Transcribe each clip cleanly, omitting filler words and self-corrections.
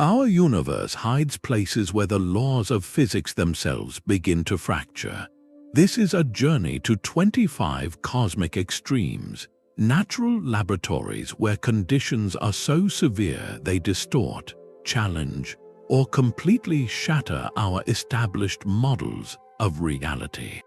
Our universe hides places where the laws of physics themselves begin to fracture. This is a journey to 25 cosmic extremes, natural laboratories where conditions are so severe they distort, challenge, or completely shatter our established models of reality.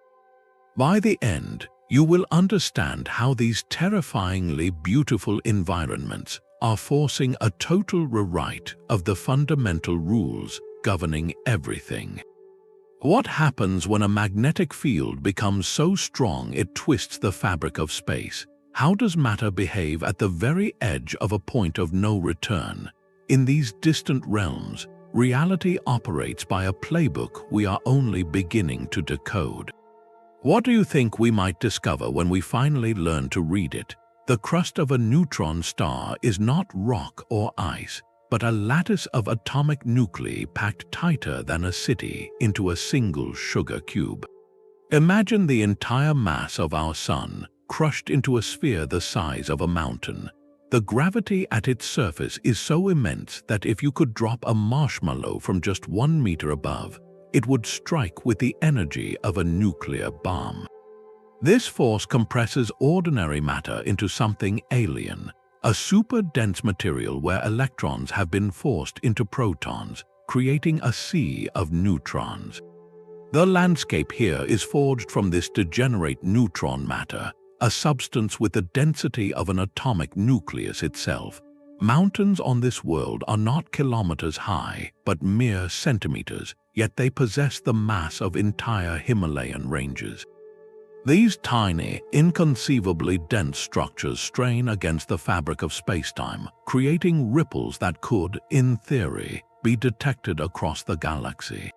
By the end, you will understand how these terrifyingly beautiful environments are forcing a total rewrite of the fundamental rules governing everything. What happens when a magnetic field becomes so strong it twists the fabric of space? How does matter behave at the very edge of a point of no return? In these distant realms, reality operates by a playbook we are only beginning to decode. What do you think we might discover when we finally learn to read it? The crust of a neutron star is not rock or ice, but a lattice of atomic nuclei packed tighter than a city into a single sugar cube. Imagine the entire mass of our sun crushed into a sphere the size of a mountain. The gravity at its surface is so immense that if you could drop a marshmallow from just 1 meter above, it would strike with the energy of a nuclear bomb. This force compresses ordinary matter into something alien, a super-dense material where electrons have been forced into protons, creating a sea of neutrons. The landscape here is forged from this degenerate neutron matter, a substance with the density of an atomic nucleus itself. Mountains on this world are not kilometers high, but mere centimeters, yet they possess the mass of entire Himalayan ranges. These tiny, inconceivably dense structures strain against the fabric of spacetime, creating ripples that could, in theory, be detected across the galaxy.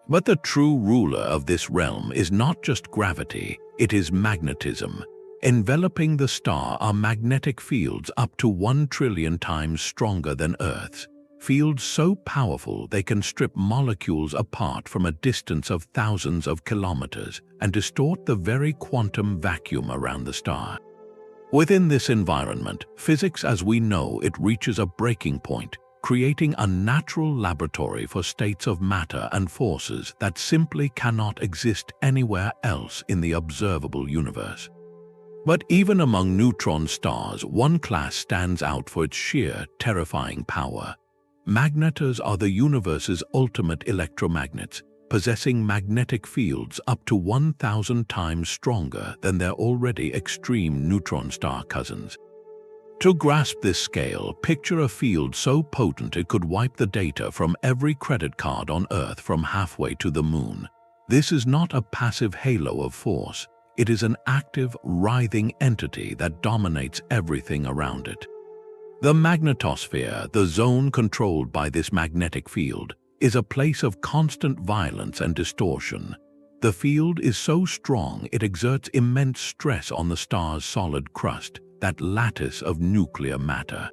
But the true ruler of this realm is not just gravity, it is magnetism. Enveloping the star are magnetic fields up to 1 trillion times stronger than Earth's. Fields so powerful they can strip molecules apart from a distance of thousands of kilometers and distort the very quantum vacuum around the star. Within this environment, physics as we know it reaches a breaking point, creating a natural laboratory for states of matter and forces that simply cannot exist anywhere else in the observable universe. But even among neutron stars, one class stands out for its sheer, terrifying power. Magnetars are the universe's ultimate electromagnets, possessing magnetic fields up to 1,000 times stronger than their already extreme neutron star cousins. To grasp this scale, picture a field so potent it could wipe the data from every credit card on Earth from halfway to the moon. This is not a passive halo of force. It is an active, writhing entity that dominates everything around it. The magnetosphere, the zone controlled by this magnetic field, is a place of constant violence and distortion. The field is so strong it exerts immense stress on the star's solid crust, that lattice of nuclear matter.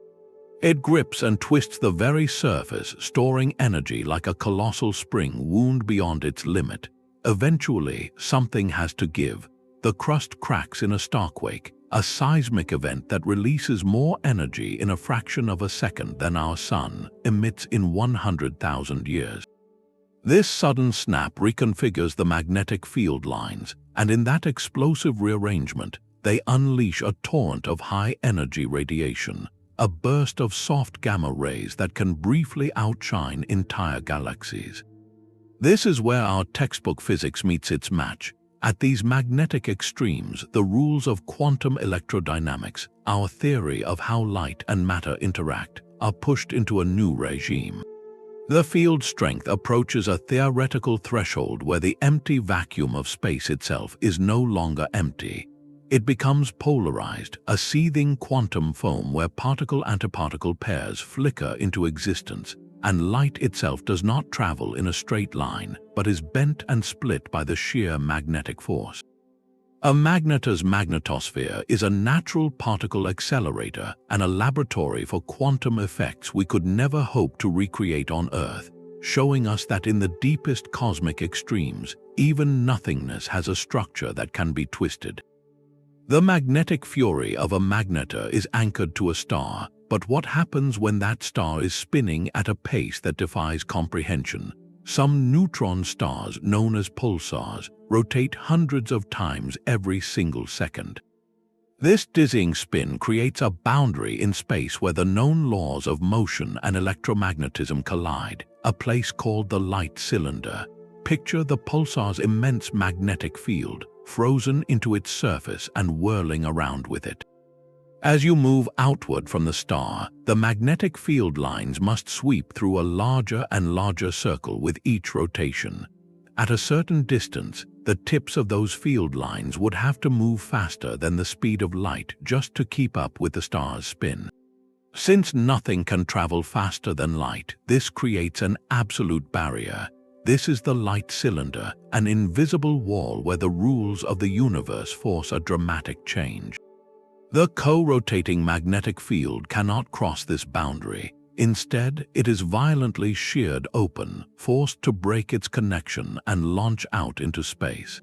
It grips and twists the very surface, storing energy like a colossal spring wound beyond its limit. Eventually, something has to give. The crust cracks in a starquake, a seismic event that releases more energy in a fraction of a second than our sun emits in 100,000 years. This sudden snap reconfigures the magnetic field lines, and in that explosive rearrangement, they unleash a torrent of high-energy radiation, a burst of soft gamma rays that can briefly outshine entire galaxies. This is where our textbook physics meets its match. At these magnetic extremes, the rules of quantum electrodynamics, our theory of how light and matter interact, are pushed into a new regime. The field strength approaches a theoretical threshold where the empty vacuum of space itself is no longer empty. It becomes polarized, a seething quantum foam where particle-antiparticle pairs flicker into existence, and light itself does not travel in a straight line, but is bent and split by the sheer magnetic force. A magnetar's magnetosphere is a natural particle accelerator and a laboratory for quantum effects we could never hope to recreate on Earth, showing us that in the deepest cosmic extremes, even nothingness has a structure that can be twisted. The magnetic fury of a magnetar is anchored to a star, But what happens when that star is spinning at a pace that defies comprehension? Some neutron stars, known as pulsars, rotate hundreds of times every single second. This dizzying spin creates a boundary in space where the known laws of motion and electromagnetism collide, a place called the light cylinder. Picture the pulsar's immense magnetic field, frozen into its surface and whirling around with it. As you move outward from the star, the magnetic field lines must sweep through a larger and larger circle with each rotation. At a certain distance, the tips of those field lines would have to move faster than the speed of light just to keep up with the star's spin. Since nothing can travel faster than light, this creates an absolute barrier. This is the light cylinder, an invisible wall where the rules of the universe force a dramatic change. The co-rotating magnetic field cannot cross this boundary. Instead, it is violently sheared open, forced to break its connection and launch out into space.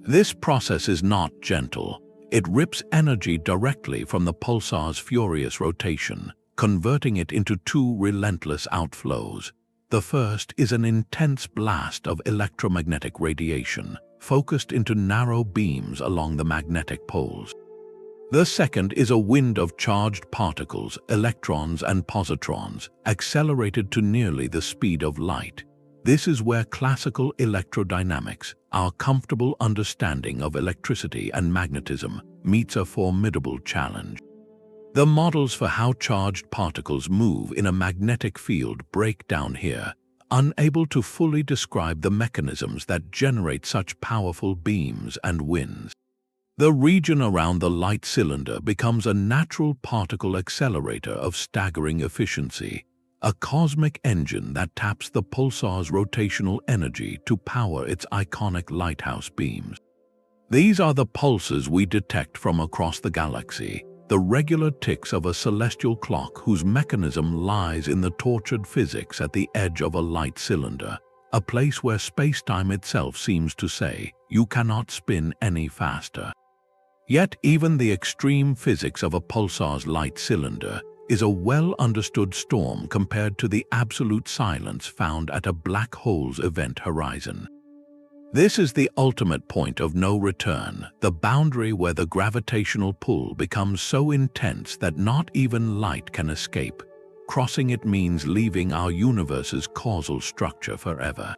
This process is not gentle. It rips energy directly from the pulsar's furious rotation, converting it into two relentless outflows. The first is an intense blast of electromagnetic radiation, focused into narrow beams along the magnetic poles. The second is a wind of charged particles, electrons and positrons, accelerated to nearly the speed of light. This is where classical electrodynamics, our comfortable understanding of electricity and magnetism, meets a formidable challenge. The models for how charged particles move in a magnetic field break down here, unable to fully describe the mechanisms that generate such powerful beams and winds. The region around the light cylinder becomes a natural particle accelerator of staggering efficiency, a cosmic engine that taps the pulsar's rotational energy to power its iconic lighthouse beams. These are the pulses we detect from across the galaxy, the regular ticks of a celestial clock whose mechanism lies in the tortured physics at the edge of a light cylinder, a place where space-time itself seems to say, "You cannot spin any faster." Yet even the extreme physics of a pulsar's light cylinder is a well-understood storm compared to the absolute silence found at a black hole's event horizon. This is the ultimate point of no return, the boundary where the gravitational pull becomes so intense that not even light can escape. Crossing it means leaving our universe's causal structure forever.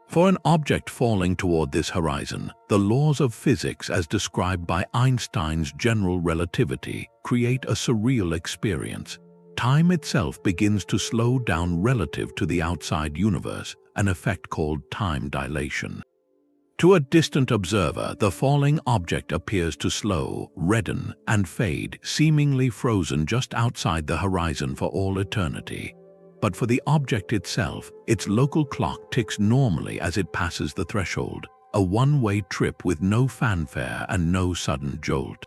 For an object falling toward this horizon, the laws of physics as described by Einstein's general relativity create a surreal experience. Time itself begins to slow down relative to the outside universe, an effect called time dilation. To a distant observer, the falling object appears to slow, redden, and fade, seemingly frozen just outside the horizon for all eternity. But for the object itself, its local clock ticks normally as it passes the threshold, a one-way trip with no fanfare and no sudden jolt.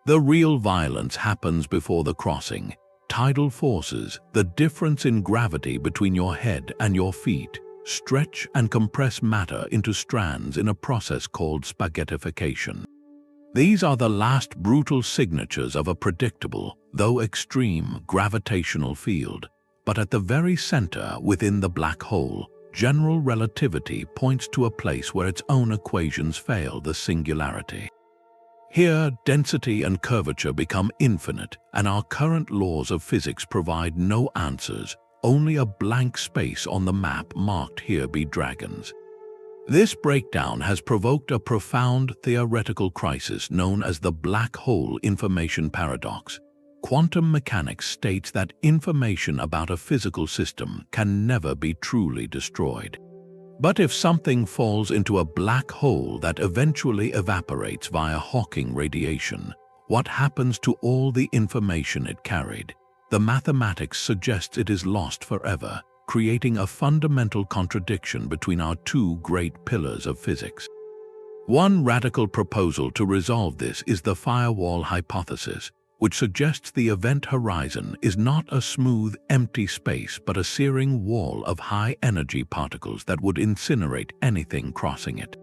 The real violence happens before the crossing. Tidal forces, the difference in gravity between your head and your feet, stretch and compress matter into strands in a process called spaghettification. These are the last brutal signatures of a predictable, though extreme, gravitational field. But at the very center, within the black hole, general relativity points to a place where its own equations fail, the singularity. Here, density and curvature become infinite, and our current laws of physics provide no answers, only a blank space on the map marked "Here be dragons." This breakdown has provoked a profound theoretical crisis known as the black hole information paradox. Quantum mechanics states that information about a physical system can never be truly destroyed. But if something falls into a black hole that eventually evaporates via Hawking radiation, what happens to all the information it carried? The mathematics suggests it is lost forever, creating a fundamental contradiction between our two great pillars of physics. One radical proposal to resolve this is the firewall hypothesis, which suggests the event horizon is not a smooth, empty space but a searing wall of high-energy particles that would incinerate anything crossing it.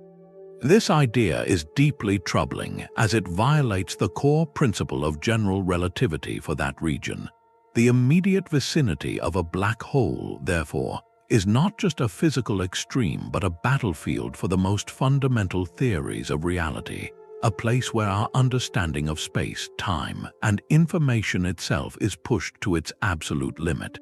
This idea is deeply troubling as it violates the core principle of general relativity for that region. The immediate vicinity of a black hole, therefore, is not just a physical extreme but a battlefield for the most fundamental theories of reality, a place where our understanding of space, time, and information itself is pushed to its absolute limit.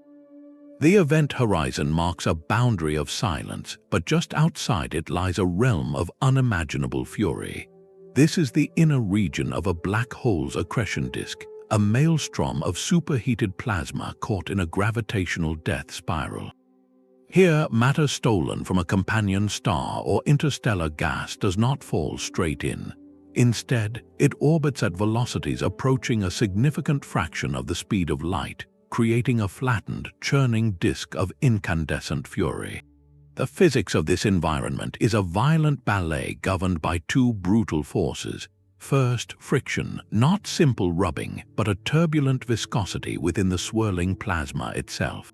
The event horizon marks a boundary of silence, but just outside it lies a realm of unimaginable fury. This is the inner region of a black hole's accretion disk, a maelstrom of superheated plasma caught in a gravitational death spiral. Here, matter stolen from a companion star or interstellar gas does not fall straight in. Instead, it orbits at velocities approaching a significant fraction of the speed of light, creating a flattened, churning disk of incandescent fury. The physics of this environment is a violent ballet governed by two brutal forces. First, friction, not simple rubbing, but a turbulent viscosity within the swirling plasma itself.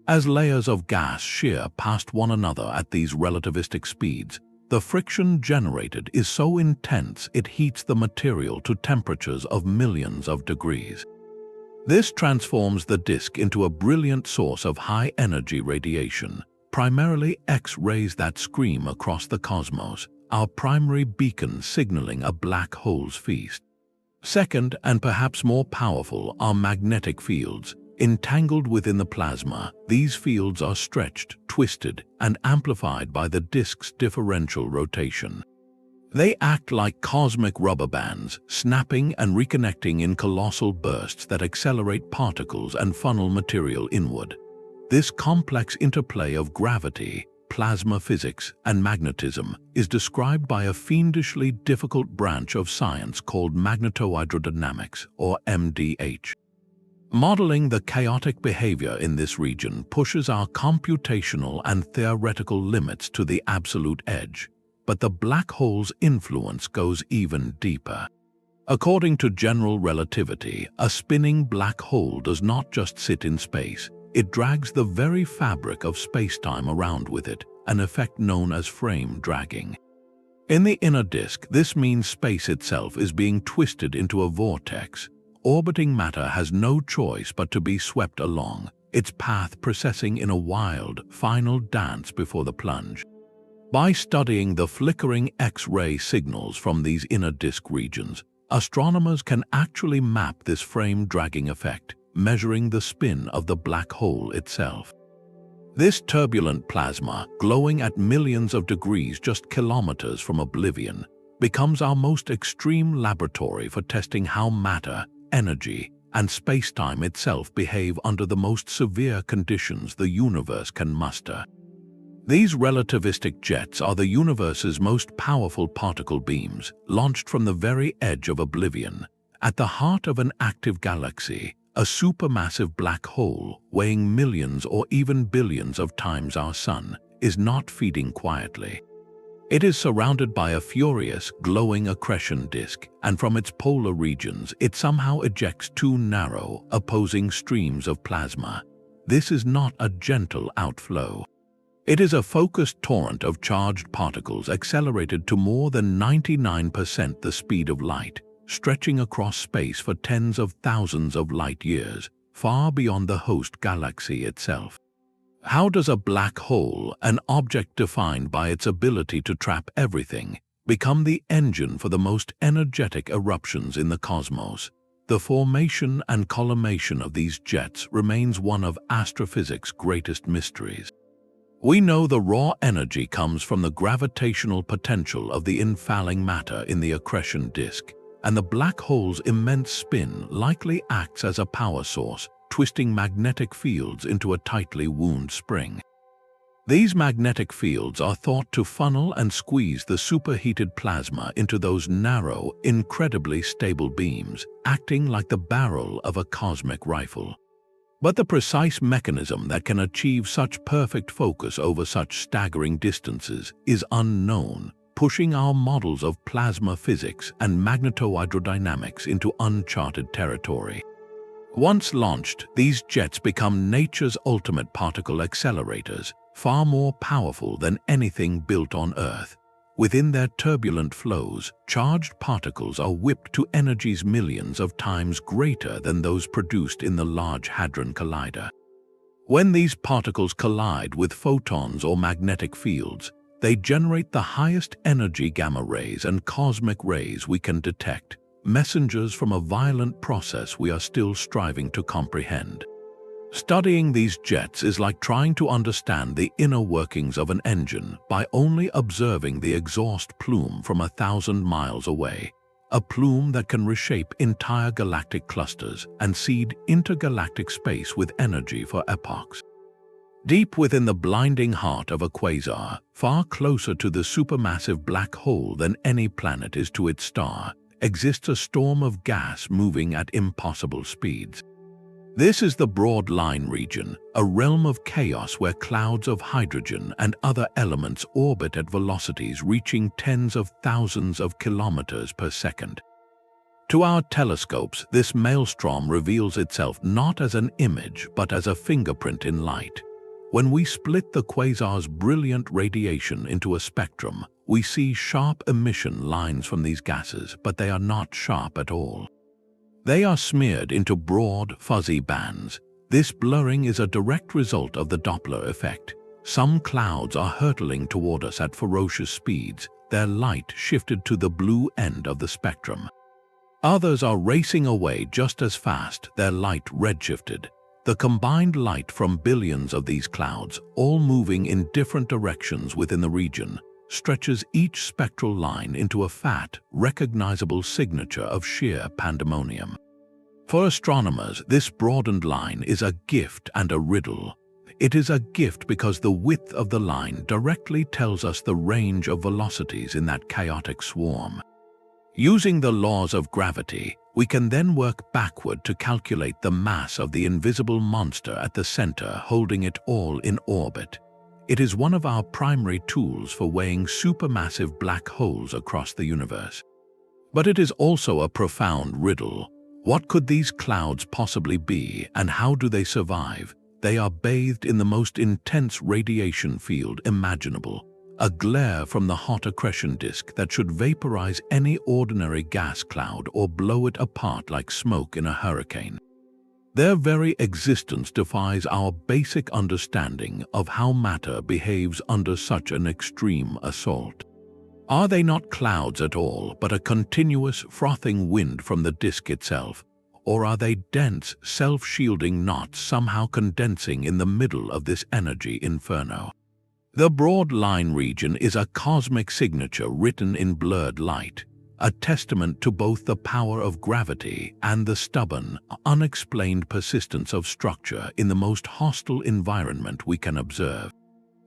As layers of gas shear past one another at these relativistic speeds, the friction generated is so intense it heats the material to temperatures of millions of degrees. This transforms the disk into a brilliant source of high-energy radiation, primarily X-rays that scream across the cosmos, our primary beacon signaling a black hole's feast. Second, and perhaps more powerful, are magnetic fields. Entangled within the plasma, these fields are stretched, twisted, and amplified by the disk's differential rotation. They act like cosmic rubber bands, snapping and reconnecting in colossal bursts that accelerate particles and funnel material inward. This complex interplay of gravity, plasma physics, and magnetism is described by a fiendishly difficult branch of science called magnetohydrodynamics, or MDH. Modeling the chaotic behavior in this region pushes our computational and theoretical limits to the absolute edge. But the black hole's influence goes even deeper. According to general relativity, a spinning black hole does not just sit in space, it drags the very fabric of spacetime around with it, an effect known as frame dragging. In the inner disk, this means space itself is being twisted into a vortex. Orbiting matter has no choice but to be swept along, its path processing in a wild, final dance before the plunge. By studying the flickering X-ray signals from these inner disk regions, astronomers can actually map this frame-dragging effect, measuring the spin of the black hole itself. This turbulent plasma, glowing at millions of degrees just kilometers from oblivion, becomes our most extreme laboratory for testing how matter, energy, and spacetime itself behave under the most severe conditions the universe can muster. These relativistic jets are the universe's most powerful particle beams, launched from the very edge of oblivion. At the heart of an active galaxy, a supermassive black hole, weighing millions or even billions of times our Sun, is not feeding quietly. It is surrounded by a furious, glowing accretion disk, and from its polar regions it somehow ejects two narrow, opposing streams of plasma. This is not a gentle outflow. It is a focused torrent of charged particles accelerated to more than 99% the speed of light, stretching across space for tens of thousands of light years, far beyond the host galaxy itself. How does a black hole, an object defined by its ability to trap everything, become the engine for the most energetic eruptions in the cosmos? The formation and collimation of these jets remains one of astrophysics' greatest mysteries. We know the raw energy comes from the gravitational potential of the infalling matter in the accretion disk, and the black hole's immense spin likely acts as a power source, twisting magnetic fields into a tightly wound spring. These magnetic fields are thought to funnel and squeeze the superheated plasma into those narrow, incredibly stable beams, acting like the barrel of a cosmic rifle. But the precise mechanism that can achieve such perfect focus over such staggering distances is unknown, pushing our models of plasma physics and magnetohydrodynamics into uncharted territory. Once launched, these jets become nature's ultimate particle accelerators, far more powerful than anything built on Earth. Within their turbulent flows, charged particles are whipped to energies millions of times greater than those produced in the Large Hadron Collider. When these particles collide with photons or magnetic fields, they generate the highest energy gamma rays and cosmic rays we can detect, messengers from a violent process we are still striving to comprehend. Studying these jets is like trying to understand the inner workings of an engine by only observing the exhaust plume from 1,000 miles away, a plume that can reshape entire galactic clusters and seed intergalactic space with energy for epochs. Deep within the blinding heart of a quasar, far closer to the supermassive black hole than any planet is to its star, exists a storm of gas moving at impossible speeds. This is the broad line region, a realm of chaos where clouds of hydrogen and other elements orbit at velocities reaching tens of thousands of kilometers per second. To our telescopes, this maelstrom reveals itself not as an image but as a fingerprint in light. When we split the quasar's brilliant radiation into a spectrum, we see sharp emission lines from these gases, but they are not sharp at all. They are smeared into broad, fuzzy bands. This blurring is a direct result of the Doppler effect. Some clouds are hurtling toward us at ferocious speeds, their light shifted to the blue end of the spectrum. Others are racing away just as fast, their light redshifted. The combined light from billions of these clouds, all moving in different directions within the region, stretches each spectral line into a fat, recognizable signature of sheer pandemonium. For astronomers, this broadened line is a gift and a riddle. It is a gift because the width of the line directly tells us the range of velocities in that chaotic swarm. Using the laws of gravity, we can then work backward to calculate the mass of the invisible monster at the center holding it all in orbit. It is one of our primary tools for weighing supermassive black holes across the universe. But it is also a profound riddle. What could these clouds possibly be, and how do they survive? They are bathed in the most intense radiation field imaginable, a glare from the hot accretion disk that should vaporize any ordinary gas cloud or blow it apart like smoke in a hurricane. Their very existence defies our basic understanding of how matter behaves under such an extreme assault. Are they not clouds at all, but a continuous, frothing wind from the disk itself? Or are they dense, self-shielding knots somehow condensing in the middle of this energy inferno? The broad line region is a cosmic signature written in blurred light, a testament to both the power of gravity and the stubborn, unexplained persistence of structure in the most hostile environment we can observe.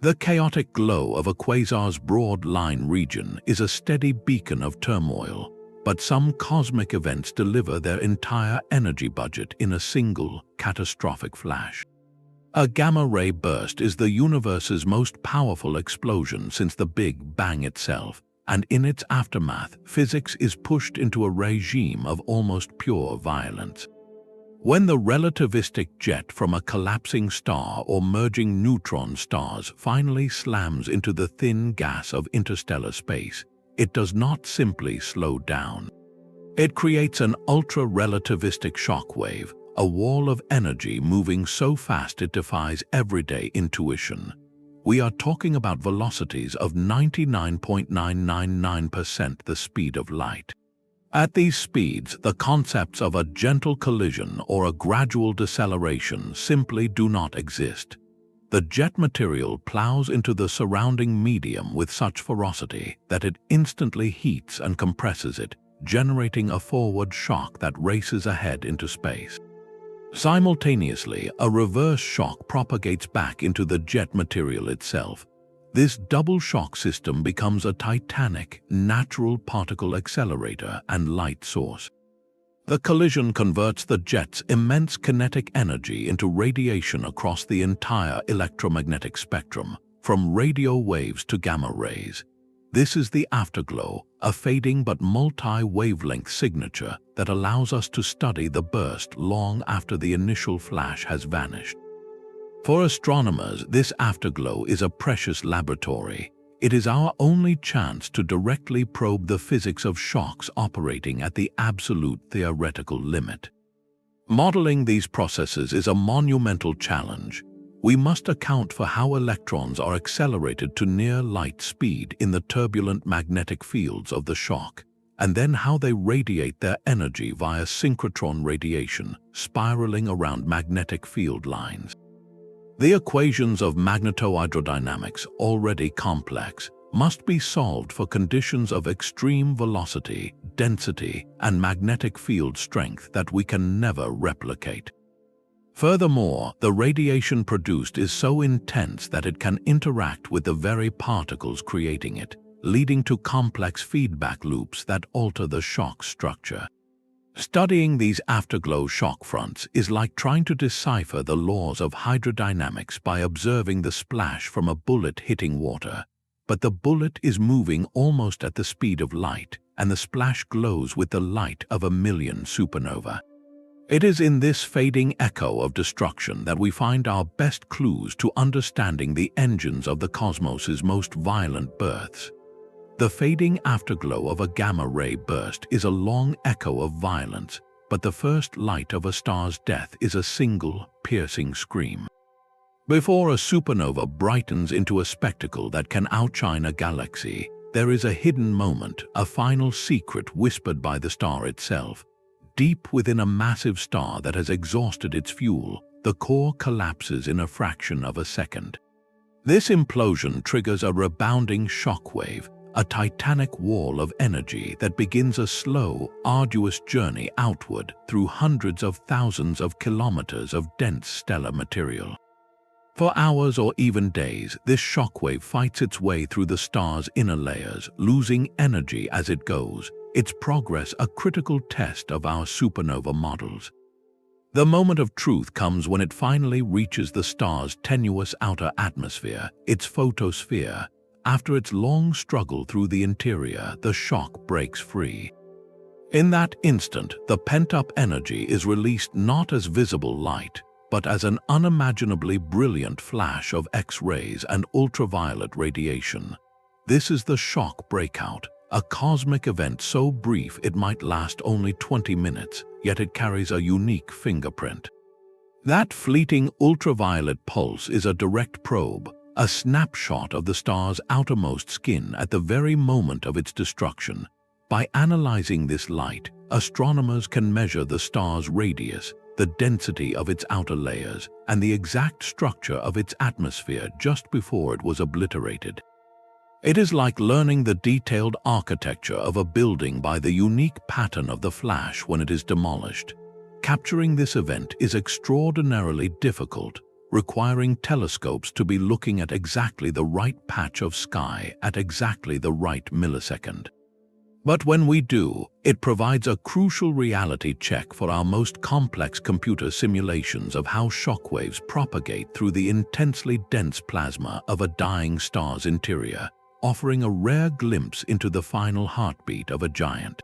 The chaotic glow of a quasar's broad line region is a steady beacon of turmoil, but some cosmic events deliver their entire energy budget in a single, catastrophic flash. A gamma-ray burst is the universe's most powerful explosion since the Big Bang itself, and in its aftermath, physics is pushed into a regime of almost pure violence. When the relativistic jet from a collapsing star or merging neutron stars finally slams into the thin gas of interstellar space, it does not simply slow down. It creates an ultra-relativistic shockwave, a wall of energy moving so fast it defies everyday intuition. We are talking about velocities of 99.999% the speed of light. At these speeds, the concepts of a gentle collision or a gradual deceleration simply do not exist. The jet material plows into the surrounding medium with such ferocity that it instantly heats and compresses it, generating a forward shock that races ahead into space. Simultaneously, a reverse shock propagates back into the jet material itself. This double shock system becomes a titanic, natural particle accelerator and light source. The collision converts the jet's immense kinetic energy into radiation across the entire electromagnetic spectrum, from radio waves to gamma rays. This is the afterglow, a fading but multi-wavelength signature that allows us to study the burst long after the initial flash has vanished. For astronomers, this afterglow is a precious laboratory. It is our only chance to directly probe the physics of shocks operating at the absolute theoretical limit. Modeling these processes is a monumental challenge. We must account for how electrons are accelerated to near light speed in the turbulent magnetic fields of the shock, and then how they radiate their energy via synchrotron radiation, spiraling around magnetic field lines. The equations of magnetohydrodynamics, already complex, must be solved for conditions of extreme velocity, density, and magnetic field strength that we can never replicate. Furthermore, the radiation produced is so intense that it can interact with the very particles creating it, leading to complex feedback loops that alter the shock structure. Studying these afterglow shock fronts is like trying to decipher the laws of hydrodynamics by observing the splash from a bullet hitting water. But the bullet is moving almost at the speed of light, and the splash glows with the light of a million supernova. It is in this fading echo of destruction that we find our best clues to understanding the engines of the cosmos's most violent births. The fading afterglow of a gamma-ray burst is a long echo of violence, but the first light of a star's death is a single, piercing scream. Before a supernova brightens into a spectacle that can outshine a galaxy, there is a hidden moment, a final secret whispered by the star itself. Deep within a massive star that has exhausted its fuel, the core collapses in a fraction of a second. This implosion triggers a rebounding shockwave, a titanic wall of energy that begins a slow, arduous journey outward through hundreds of thousands of kilometers of dense stellar material. For hours or even days, this shockwave fights its way through the star's inner layers, losing energy as it goes, its progress a critical test of our supernova models. The moment of truth comes when it finally reaches the star's tenuous outer atmosphere, its photosphere. After its long struggle through the interior, the shock breaks free. In that instant, the pent-up energy is released not as visible light, but as an unimaginably brilliant flash of X-rays and ultraviolet radiation. This is the shock breakout, a cosmic event so brief it might last only 20 minutes, yet it carries a unique fingerprint. That fleeting ultraviolet pulse is a direct probe, a snapshot of the star's outermost skin at the very moment of its destruction. By analyzing this light, astronomers can measure the star's radius, the density of its outer layers, and the exact structure of its atmosphere just before it was obliterated. It is like learning the detailed architecture of a building by the unique pattern of the flash when it is demolished. Capturing this event is extraordinarily difficult, requiring telescopes to be looking at exactly the right patch of sky at exactly the right millisecond. But when we do, it provides a crucial reality check for our most complex computer simulations of how shockwaves propagate through the intensely dense plasma of a dying star's interior, offering a rare glimpse into the final heartbeat of a giant.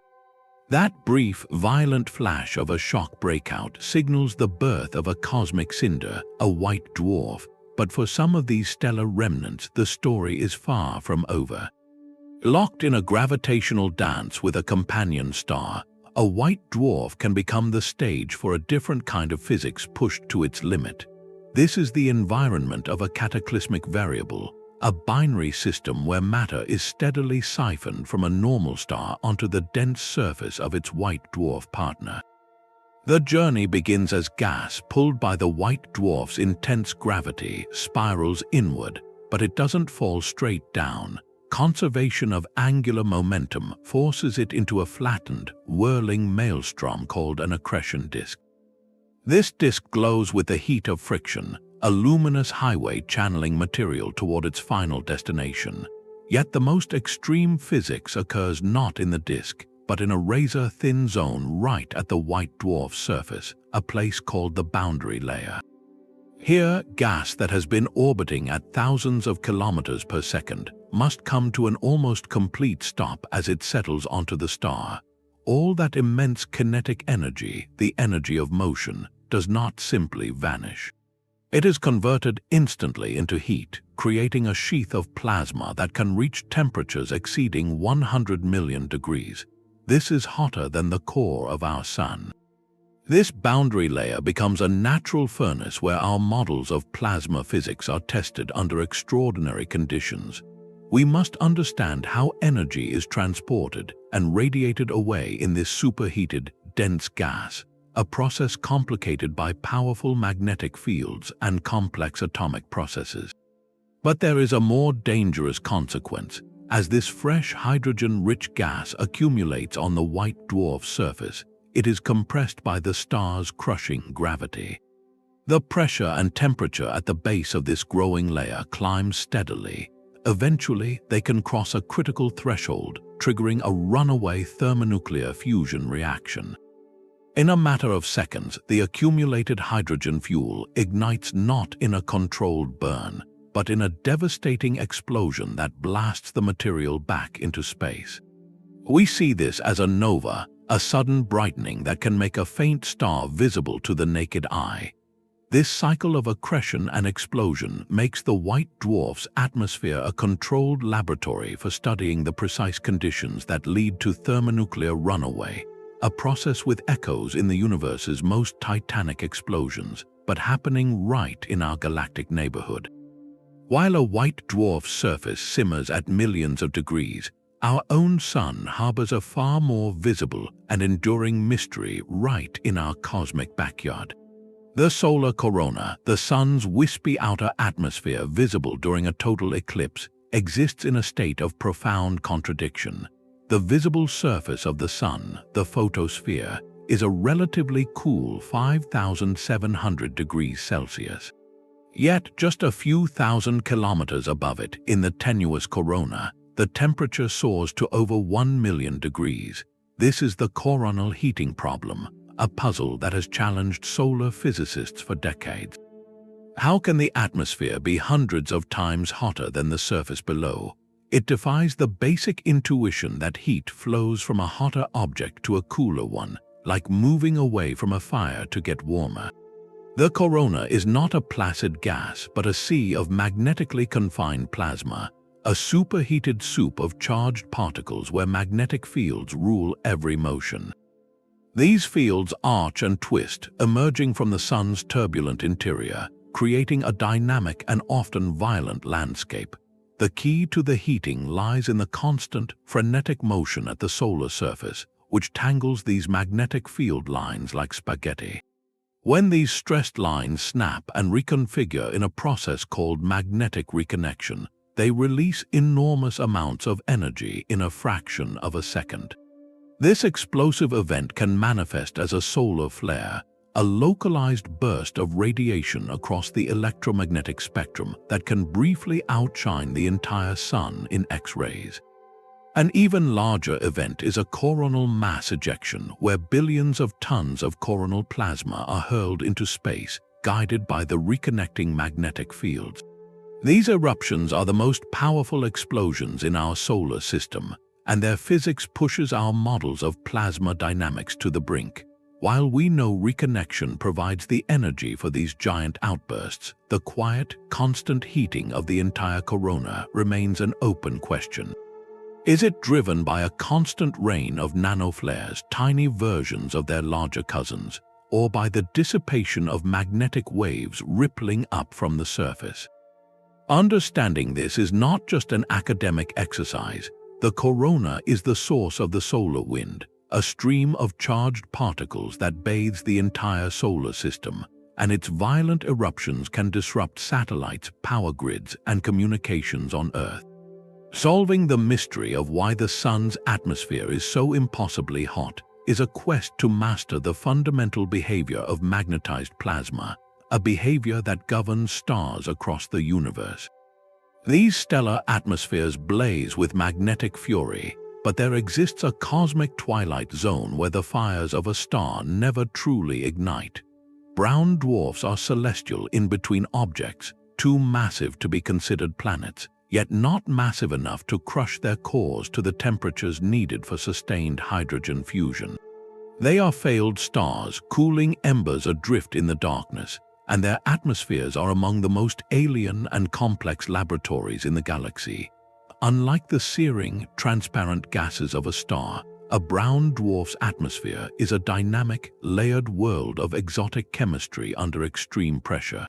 That brief, violent flash of a shock breakout signals the birth of a cosmic cinder, a white dwarf, but for some of these stellar remnants, the story is far from over. Locked in a gravitational dance with a companion star, a white dwarf can become the stage for a different kind of physics pushed to its limit. This is the environment of a cataclysmic variable, a binary system where matter is steadily siphoned from a normal star onto the dense surface of its white dwarf partner. The journey begins as gas pulled by the white dwarf's intense gravity spirals inward, but it doesn't fall straight down. Conservation of angular momentum forces it into a flattened, whirling maelstrom called an accretion disk. This disk glows with the heat of friction, a luminous highway channeling material toward its final destination. Yet the most extreme physics occurs not in the disk, but in a razor-thin zone right at the white dwarf's surface, a place called the boundary layer. Here, gas that has been orbiting at thousands of kilometers per second must come to an almost complete stop as it settles onto the star. All that immense kinetic energy, the energy of motion, does not simply vanish. It is converted instantly into heat, creating a sheath of plasma that can reach temperatures exceeding 100 million degrees. This is hotter than the core of our Sun. This boundary layer becomes a natural furnace where our models of plasma physics are tested under extraordinary conditions. We must understand how energy is transported and radiated away in this superheated, dense gas, a process complicated by powerful magnetic fields and complex atomic processes. But there is a more dangerous consequence. As this fresh hydrogen-rich gas accumulates on the white dwarf surface, it is compressed by the star's crushing gravity. The pressure and temperature at the base of this growing layer climb steadily. Eventually, they can cross a critical threshold, triggering a runaway thermonuclear fusion reaction. In a matter of seconds, the accumulated hydrogen fuel ignites not in a controlled burn, but in a devastating explosion that blasts the material back into space. We see this as a nova, a sudden brightening that can make a faint star visible to the naked eye. This cycle of accretion and explosion makes the white dwarf's atmosphere a controlled laboratory for studying the precise conditions that lead to thermonuclear runaway, a process with echoes in the universe's most titanic explosions, but happening right in our galactic neighborhood. While a white dwarf's surface simmers at millions of degrees, our own Sun harbors a far more visible and enduring mystery right in our cosmic backyard. The solar corona, the Sun's wispy outer atmosphere visible during a total eclipse, exists in a state of profound contradiction. The visible surface of the Sun, the photosphere, is a relatively cool 5,700 degrees Celsius. Yet, just a few thousand kilometers above it, in the tenuous corona, the temperature soars to over 1 million degrees. This is the coronal heating problem, a puzzle that has challenged solar physicists for decades. How can the atmosphere be hundreds of times hotter than the surface below? It defies the basic intuition that heat flows from a hotter object to a cooler one, like moving away from a fire to get warmer. The corona is not a placid gas, but a sea of magnetically confined plasma, a superheated soup of charged particles where magnetic fields rule every motion. These fields arch and twist, emerging from the Sun's turbulent interior, creating a dynamic and often violent landscape. The key to the heating lies in the constant, frenetic motion at the solar surface, which tangles these magnetic field lines like spaghetti. When these stressed lines snap and reconfigure in a process called magnetic reconnection, they release enormous amounts of energy in a fraction of a second. This explosive event can manifest as a solar flare, a localized burst of radiation across the electromagnetic spectrum that can briefly outshine the entire Sun in X-rays. An even larger event is a coronal mass ejection, where billions of tons of coronal plasma are hurled into space, guided by the reconnecting magnetic fields. These eruptions are the most powerful explosions in our solar system, and their physics pushes our models of plasma dynamics to the brink. While we know reconnection provides the energy for these giant outbursts, the quiet, constant heating of the entire corona remains an open question. Is it driven by a constant rain of nanoflares, tiny versions of their larger cousins, or by the dissipation of magnetic waves rippling up from the surface? Understanding this is not just an academic exercise. The corona is the source of the solar wind, a stream of charged particles that bathes the entire solar system, and its violent eruptions can disrupt satellites, power grids, and communications on Earth. Solving the mystery of why the Sun's atmosphere is so impossibly hot is a quest to master the fundamental behavior of magnetized plasma, a behavior that governs stars across the universe. These stellar atmospheres blaze with magnetic fury, but there exists a cosmic twilight zone where the fires of a star never truly ignite. Brown dwarfs are celestial in-between objects, too massive to be considered planets, yet not massive enough to crush their cores to the temperatures needed for sustained hydrogen fusion. They are failed stars, cooling embers adrift in the darkness, and their atmospheres are among the most alien and complex laboratories in the galaxy. Unlike the searing, transparent gases of a star, a brown dwarf's atmosphere is a dynamic, layered world of exotic chemistry under extreme pressure.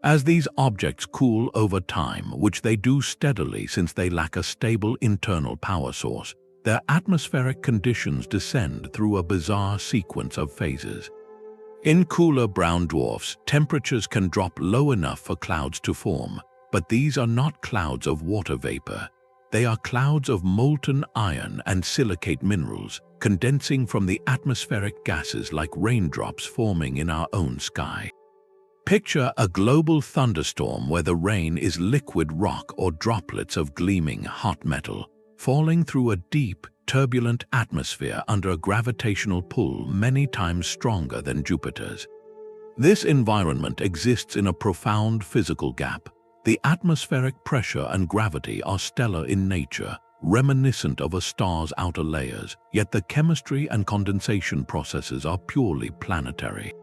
As these objects cool over time, which they do steadily since they lack a stable internal power source, their atmospheric conditions descend through a bizarre sequence of phases. In cooler brown dwarfs, temperatures can drop low enough for clouds to form, but these are not clouds of water vapor. They are clouds of molten iron and silicate minerals, condensing from the atmospheric gases like raindrops forming in our own sky. Picture a global thunderstorm where the rain is liquid rock or droplets of gleaming hot metal, falling through a deep, turbulent atmosphere under a gravitational pull many times stronger than Jupiter's. This environment exists in a profound physical gap. The atmospheric pressure and gravity are stellar in nature, reminiscent of a star's outer layers, yet the chemistry and condensation processes are purely planetary.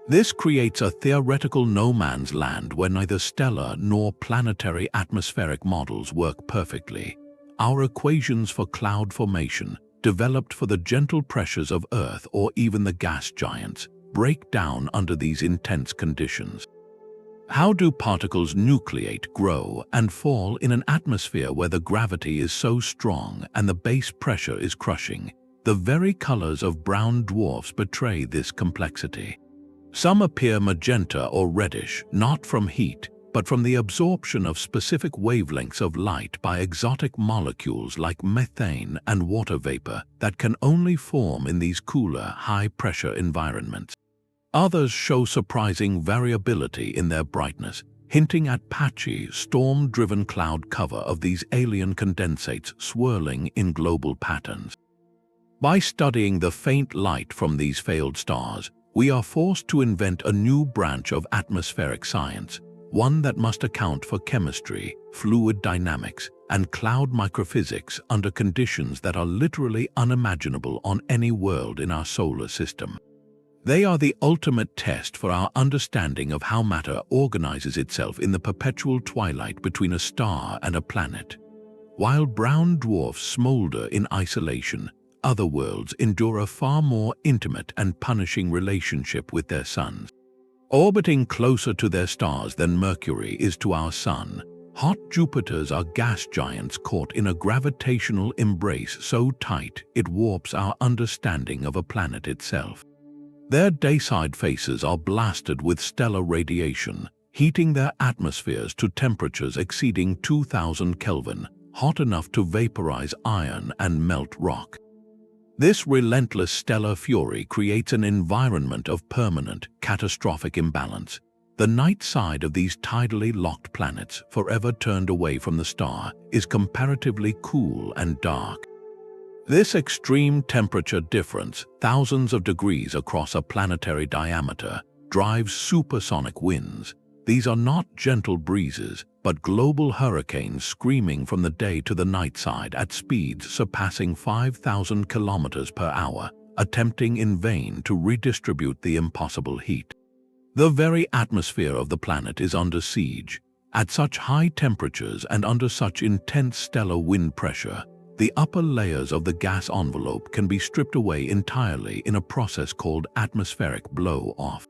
This creates a theoretical no-man's land where neither stellar nor planetary atmospheric models work perfectly. Our equations for cloud formation, developed for the gentle pressures of Earth or even the gas giants, break down under these intense conditions. How do particles nucleate, grow, and fall in an atmosphere where the gravity is so strong and the base pressure is crushing? The very colors of brown dwarfs betray this complexity. Some appear magenta or reddish, not from heat, but from the absorption of specific wavelengths of light by exotic molecules like methane and water vapor that can only form in these cooler, high-pressure environments. Others show surprising variability in their brightness, hinting at patchy, storm-driven cloud cover of these alien condensates swirling in global patterns. By studying the faint light from these failed stars, we are forced to invent a new branch of atmospheric science, one that must account for chemistry, fluid dynamics, and cloud microphysics under conditions that are literally unimaginable on any world in our solar system. They are the ultimate test for our understanding of how matter organizes itself in the perpetual twilight between a star and a planet. While brown dwarfs smolder in isolation, other worlds endure a far more intimate and punishing relationship with their suns. Orbiting closer to their stars than Mercury is to our Sun, hot Jupiters are gas giants caught in a gravitational embrace so tight it warps our understanding of a planet itself. Their dayside faces are blasted with stellar radiation, heating their atmospheres to temperatures exceeding 2000 Kelvin, hot enough to vaporize iron and melt rock. This relentless stellar fury creates an environment of permanent, catastrophic imbalance. The night side of these tidally locked planets, forever turned away from the star, is comparatively cool and dark. This extreme temperature difference, thousands of degrees across a planetary diameter, drives supersonic winds. These are not gentle breezes, but global hurricanes screaming from the day to the night side at speeds surpassing 5,000 kilometers per hour, attempting in vain to redistribute the impossible heat. The very atmosphere of the planet is under siege. At such high temperatures and under such intense stellar wind pressure, the upper layers of the gas envelope can be stripped away entirely in a process called atmospheric blow-off.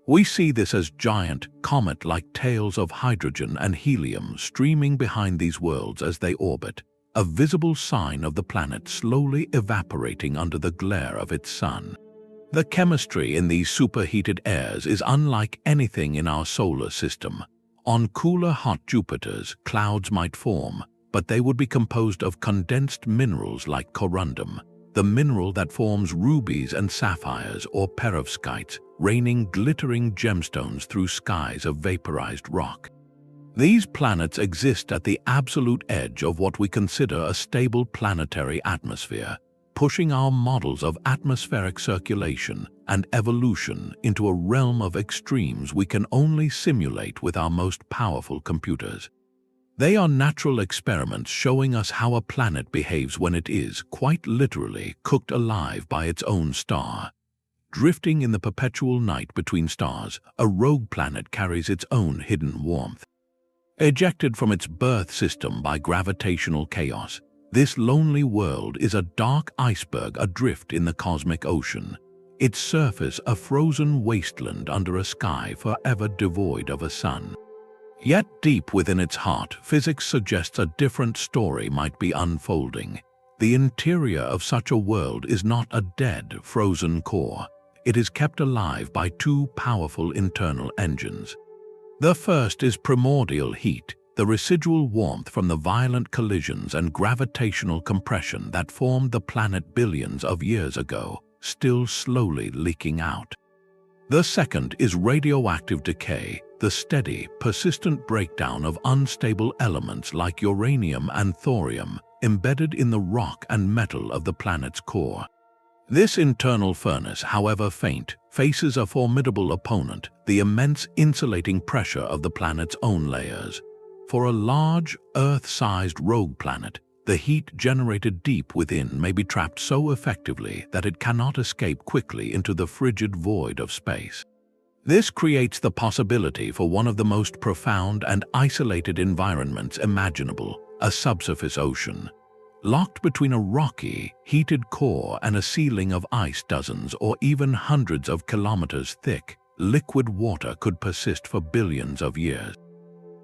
We see this as giant, comet-like tails of hydrogen and helium streaming behind these worlds as they orbit, a visible sign of the planet slowly evaporating under the glare of its sun. The chemistry in these superheated airs is unlike anything in our solar system. On cooler hot Jupiters, clouds might form, but they would be composed of condensed minerals like corundum, the mineral that forms rubies and sapphires, or perovskites, raining glittering gemstones through skies of vaporized rock. These planets exist at the absolute edge of what we consider a stable planetary atmosphere, pushing our models of atmospheric circulation and evolution into a realm of extremes we can only simulate with our most powerful computers. They are natural experiments showing us how a planet behaves when it is, quite literally, cooked alive by its own star. Drifting in the perpetual night between stars, a rogue planet carries its own hidden warmth. Ejected from its birth system by gravitational chaos, this lonely world is a dark iceberg adrift in the cosmic ocean, its surface a frozen wasteland under a sky forever devoid of a sun. Yet deep within its heart, physics suggests a different story might be unfolding. The interior of such a world is not a dead, frozen core. It is kept alive by two powerful internal engines. The first is primordial heat, the residual warmth from the violent collisions and gravitational compression that formed the planet billions of years ago, still slowly leaking out. The second is radioactive decay, the steady, persistent breakdown of unstable elements like uranium and thorium embedded in the rock and metal of the planet's core. This internal furnace, however faint, faces a formidable opponent, the immense insulating pressure of the planet's own layers. For a large, Earth-sized rogue planet, the heat generated deep within may be trapped so effectively that it cannot escape quickly into the frigid void of space. This creates the possibility for one of the most profound and isolated environments imaginable, a subsurface ocean. Locked between a rocky, heated core and a ceiling of ice dozens or even hundreds of kilometers thick, liquid water could persist for billions of years.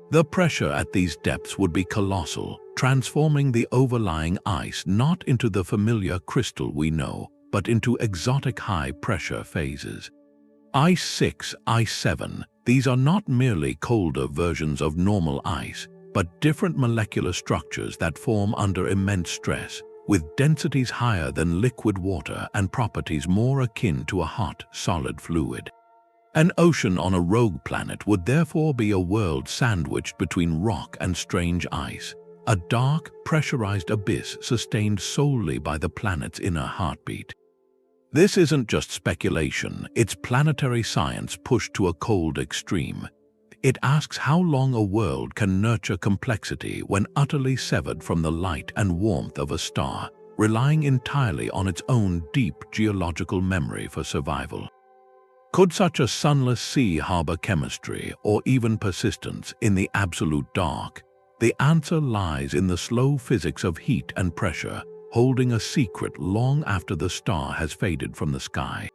The pressure at these depths would be colossal, transforming the overlying ice not into the familiar crystal we know, but into exotic high-pressure phases. Ice 6, Ice 7, these are not merely colder versions of normal ice, but different molecular structures that form under immense stress, with densities higher than liquid water and properties more akin to a hot, solid fluid. An ocean on a rogue planet would therefore be a world sandwiched between rock and strange ice, a dark, pressurized abyss sustained solely by the planet's inner heartbeat. This isn't just speculation, it's planetary science pushed to a cold extreme. It asks how long a world can nurture complexity when utterly severed from the light and warmth of a star, relying entirely on its own deep geological memory for survival. Could such a sunless sea harbor chemistry or even persistence in the absolute dark? The answer lies in the slow physics of heat and pressure, holding a secret long after the star has faded from the sky.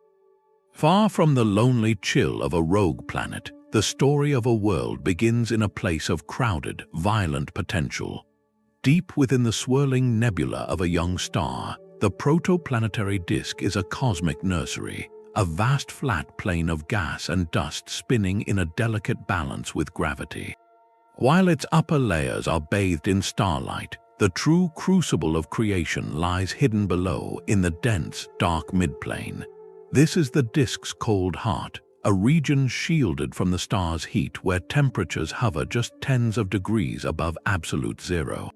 Far from the lonely chill of a rogue planet, the story of a world begins in a place of crowded, violent potential. Deep within the swirling nebula of a young star, the protoplanetary disk is a cosmic nursery, a vast flat plane of gas and dust spinning in a delicate balance with gravity. While its upper layers are bathed in starlight, the true crucible of creation lies hidden below in the dense, dark midplane. This is the disk's cold heart, a region shielded from the star's heat where temperatures hover just tens of degrees above absolute zero.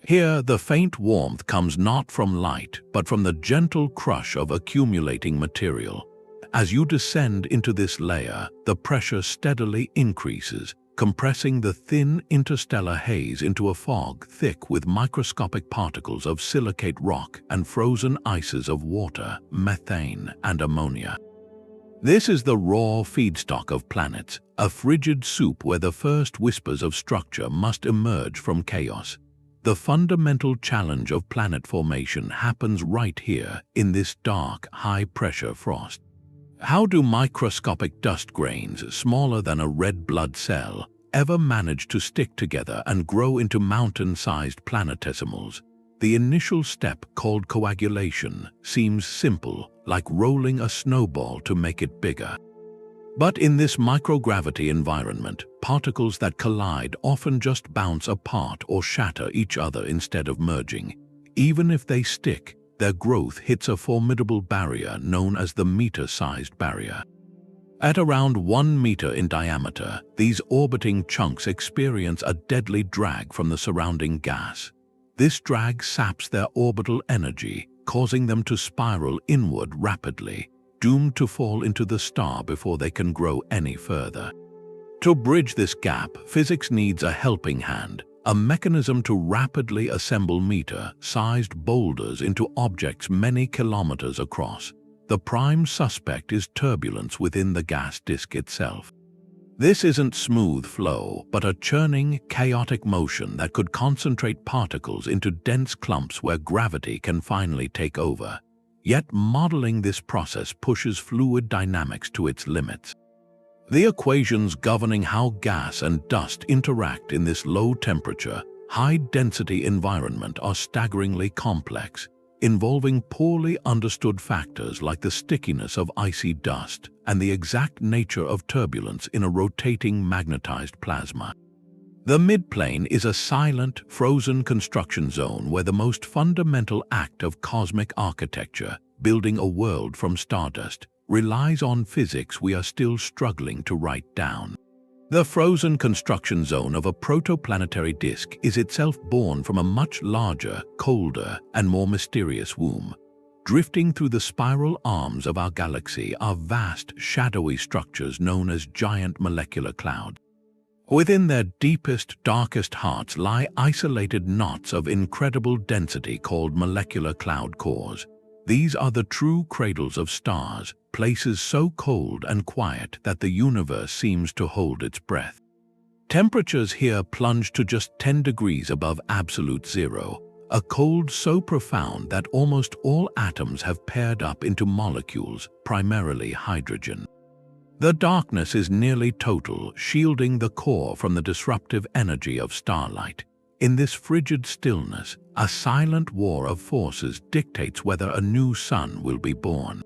Here, the faint warmth comes not from light, but from the gentle crush of accumulating material. As you descend into this layer, the pressure steadily increases, compressing the thin interstellar haze into a fog thick with microscopic particles of silicate rock and frozen ices of water, methane, and ammonia. This is the raw feedstock of planets, a frigid soup where the first whispers of structure must emerge from chaos. The fundamental challenge of planet formation happens right here in this dark, high-pressure frost. How do microscopic dust grains, smaller than a red blood cell, ever manage to stick together and grow into mountain-sized planetesimals? The initial step, called coagulation, seems simple, like rolling a snowball to make it bigger. But in this microgravity environment, particles that collide often just bounce apart or shatter each other instead of merging. Even if they stick, their growth hits a formidable barrier known as the meter-sized barrier. At around 1 meter in diameter, these orbiting chunks experience a deadly drag from the surrounding gas. This drag saps their orbital energy, causing them to spiral inward rapidly, doomed to fall into the star before they can grow any further. To bridge this gap, physics needs a helping hand, a mechanism to rapidly assemble meter-sized boulders into objects many kilometers across. The prime suspect is turbulence within the gas disk itself. This isn't smooth flow, but a churning, chaotic motion that could concentrate particles into dense clumps where gravity can finally take over. Yet modeling this process pushes fluid dynamics to its limits. The equations governing how gas and dust interact in this low-temperature, high-density environment are staggeringly complex, involving poorly understood factors like the stickiness of icy dust and the exact nature of turbulence in a rotating magnetized plasma. The midplane is a silent, frozen construction zone where the most fundamental act of cosmic architecture, building a world from stardust, relies on physics we are still struggling to write down. The frozen construction zone of a protoplanetary disk is itself born from a much larger, colder, and more mysterious womb. Drifting through the spiral arms of our galaxy are vast, shadowy structures known as giant molecular clouds. Within their deepest, darkest hearts lie isolated knots of incredible density called molecular cloud cores. These are the true cradles of stars, places so cold and quiet that the universe seems to hold its breath. Temperatures here plunge to just 10 degrees above absolute zero, a cold so profound that almost all atoms have paired up into molecules, primarily hydrogen. The darkness is nearly total, shielding the core from the disruptive energy of starlight. In this frigid stillness, a silent war of forces dictates whether a new sun will be born.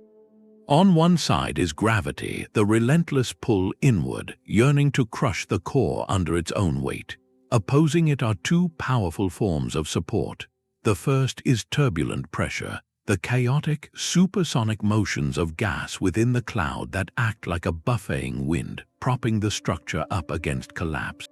On one side is gravity, the relentless pull inward, yearning to crush the core under its own weight. Opposing it are two powerful forms of support. The first is turbulent pressure, the chaotic, supersonic motions of gas within the cloud that act like a buffeting wind, propping the structure up against collapse.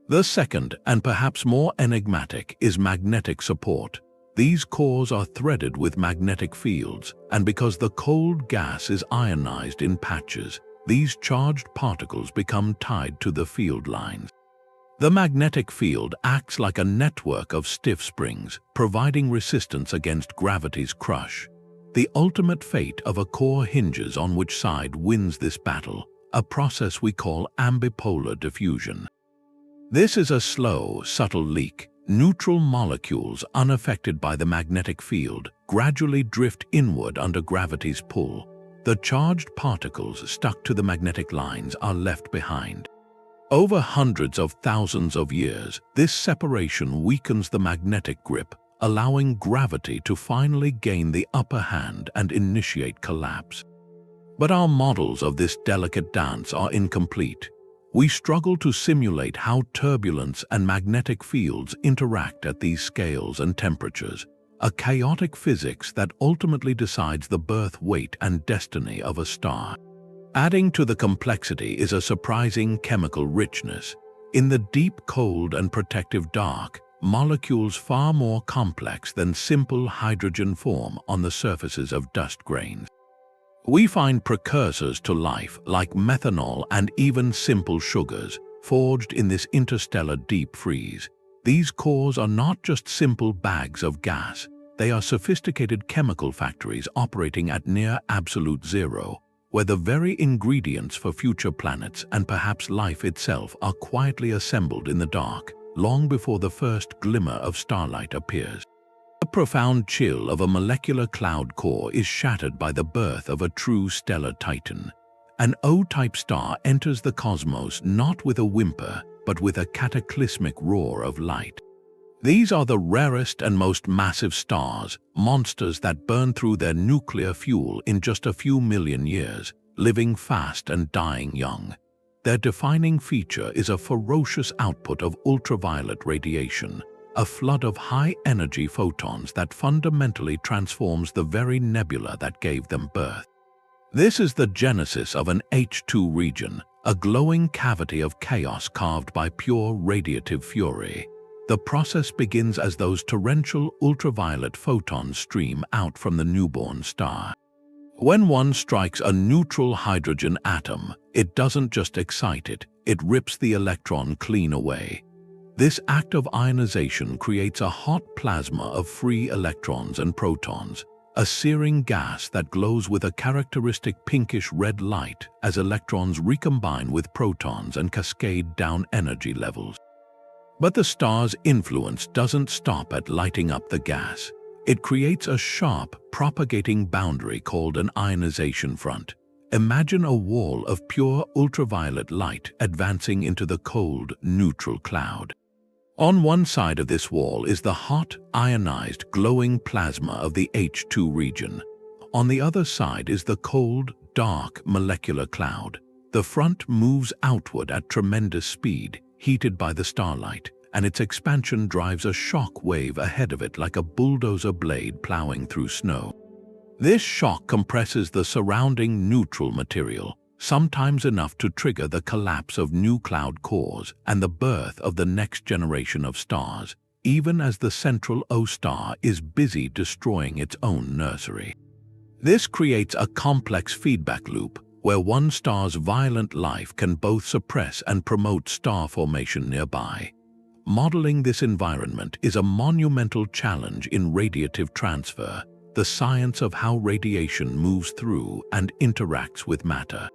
The second, and perhaps more enigmatic, is magnetic support. These cores are threaded with magnetic fields, and because the cold gas is ionized in patches, these charged particles become tied to the field lines. The magnetic field acts like a network of stiff springs, providing resistance against gravity's crush. The ultimate fate of a core hinges on which side wins this battle, a process we call ambipolar diffusion. This is a slow, subtle leak. Neutral molecules unaffected by the magnetic field gradually drift inward under gravity's pull. The charged particles stuck to the magnetic lines are left behind. Over hundreds of thousands of years, this separation weakens the magnetic grip, allowing gravity to finally gain the upper hand and initiate collapse. But our models of this delicate dance are incomplete. We struggle to simulate how turbulence and magnetic fields interact at these scales and temperatures, a chaotic physics that ultimately decides the birth, weight, and destiny of a star. Adding to the complexity is a surprising chemical richness. In the deep, cold, and protective dark, molecules far more complex than simple hydrogen form on the surfaces of dust grains. We find precursors to life like methanol and even simple sugars, forged in this interstellar deep freeze. These cores are not just simple bags of gas, they are sophisticated chemical factories operating at near absolute zero, where the very ingredients for future planets and perhaps life itself are quietly assembled in the dark, long before the first glimmer of starlight appears. The profound chill of a molecular cloud core is shattered by the birth of a true stellar titan. An O-type star enters the cosmos not with a whimper, but with a cataclysmic roar of light. These are the rarest and most massive stars, monsters that burn through their nuclear fuel in just a few million years, living fast and dying young. Their defining feature is a ferocious output of ultraviolet radiation, a flood of high-energy photons that fundamentally transforms the very nebula that gave them birth. This is the genesis of an H2 region, a glowing cavity of chaos carved by pure radiative fury. The process begins as those torrential ultraviolet photons stream out from the newborn star. When one strikes a neutral hydrogen atom, it doesn't just excite it, it rips the electron clean away. This act of ionization creates a hot plasma of free electrons and protons, a searing gas that glows with a characteristic pinkish-red light as electrons recombine with protons and cascade down energy levels. But the star's influence doesn't stop at lighting up the gas. It creates a sharp, propagating boundary called an ionization front. Imagine a wall of pure ultraviolet light advancing into the cold, neutral cloud. On one side of this wall is the hot, ionized, glowing plasma of the H2 region. On the other side is the cold, dark molecular cloud. The front moves outward at tremendous speed, heated by the starlight, and its expansion drives a shock wave ahead of it like a bulldozer blade plowing through snow. This shock compresses the surrounding neutral material, sometimes enough to trigger the collapse of new cloud cores and the birth of the next generation of stars, even as the central O star is busy destroying its own nursery. This creates a complex feedback loop where one star's violent life can both suppress and promote star formation nearby. Modeling this environment is a monumental challenge in radiative transfer, the science of how radiation moves through and interacts with matter.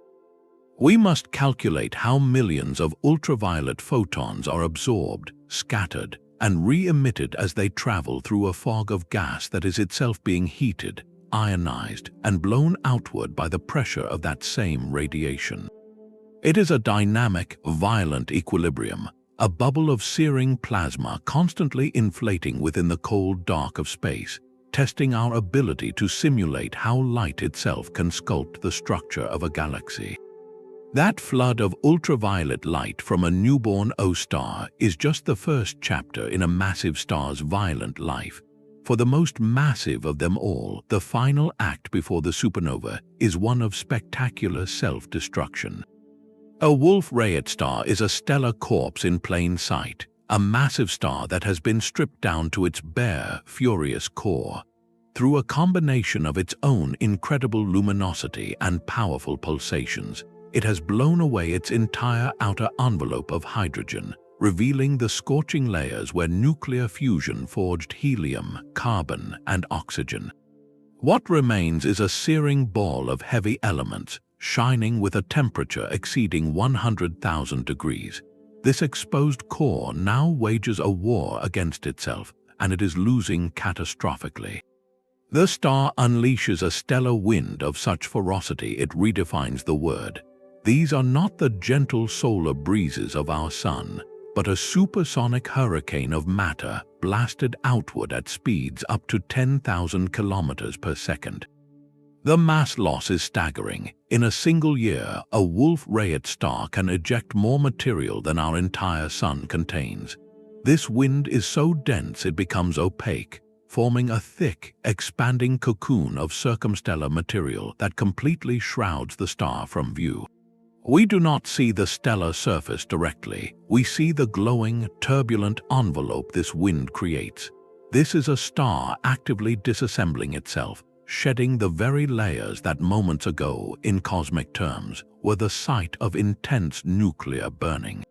We must calculate how millions of ultraviolet photons are absorbed, scattered, and re-emitted as they travel through a fog of gas that is itself being heated, ionized, and blown outward by the pressure of that same radiation. It is a dynamic, violent equilibrium, a bubble of searing plasma constantly inflating within the cold dark of space, testing our ability to simulate how light itself can sculpt the structure of a galaxy. That flood of ultraviolet light from a newborn O star is just the first chapter in a massive star's violent life. For the most massive of them all, the final act before the supernova is one of spectacular self-destruction. A Wolf-Rayet star is a stellar corpse in plain sight, a massive star that has been stripped down to its bare, furious core. Through a combination of its own incredible luminosity and powerful pulsations, it has blown away its entire outer envelope of hydrogen, revealing the scorching layers where nuclear fusion forged helium, carbon, and oxygen. What remains is a searing ball of heavy elements, shining with a temperature exceeding 100,000 degrees. This exposed core now wages a war against itself, and it is losing catastrophically. The star unleashes a stellar wind of such ferocity it redefines the word. These are not the gentle solar breezes of our sun, but a supersonic hurricane of matter blasted outward at speeds up to 10,000 kilometers per second. The mass loss is staggering. In a single year, a Wolf-Rayet star can eject more material than our entire sun contains. This wind is so dense it becomes opaque, forming a thick, expanding cocoon of circumstellar material that completely shrouds the star from view. We do not see the stellar surface directly. We see the glowing, turbulent envelope this wind creates. This is a star actively disassembling itself, shedding the very layers that moments ago, in cosmic terms, were the site of intense nuclear burning.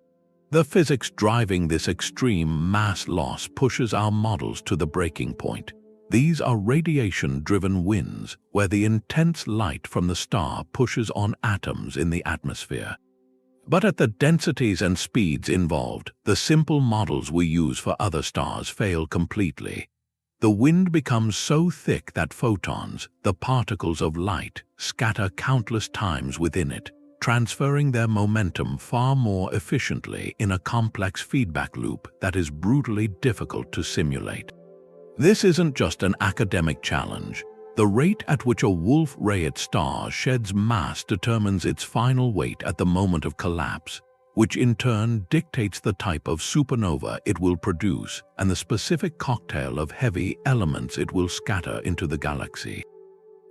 The physics driving this extreme mass loss pushes our models to the breaking point. These are radiation-driven winds, where the intense light from the star pushes on atoms in the atmosphere. But at the densities and speeds involved, the simple models we use for other stars fail completely. The wind becomes so thick that photons, the particles of light, scatter countless times within it, transferring their momentum far more efficiently in a complex feedback loop that is brutally difficult to simulate. This isn't just an academic challenge. The rate at which a Wolf-Rayet star sheds mass determines its final weight at the moment of collapse, which in turn dictates the type of supernova it will produce and the specific cocktail of heavy elements it will scatter into the galaxy.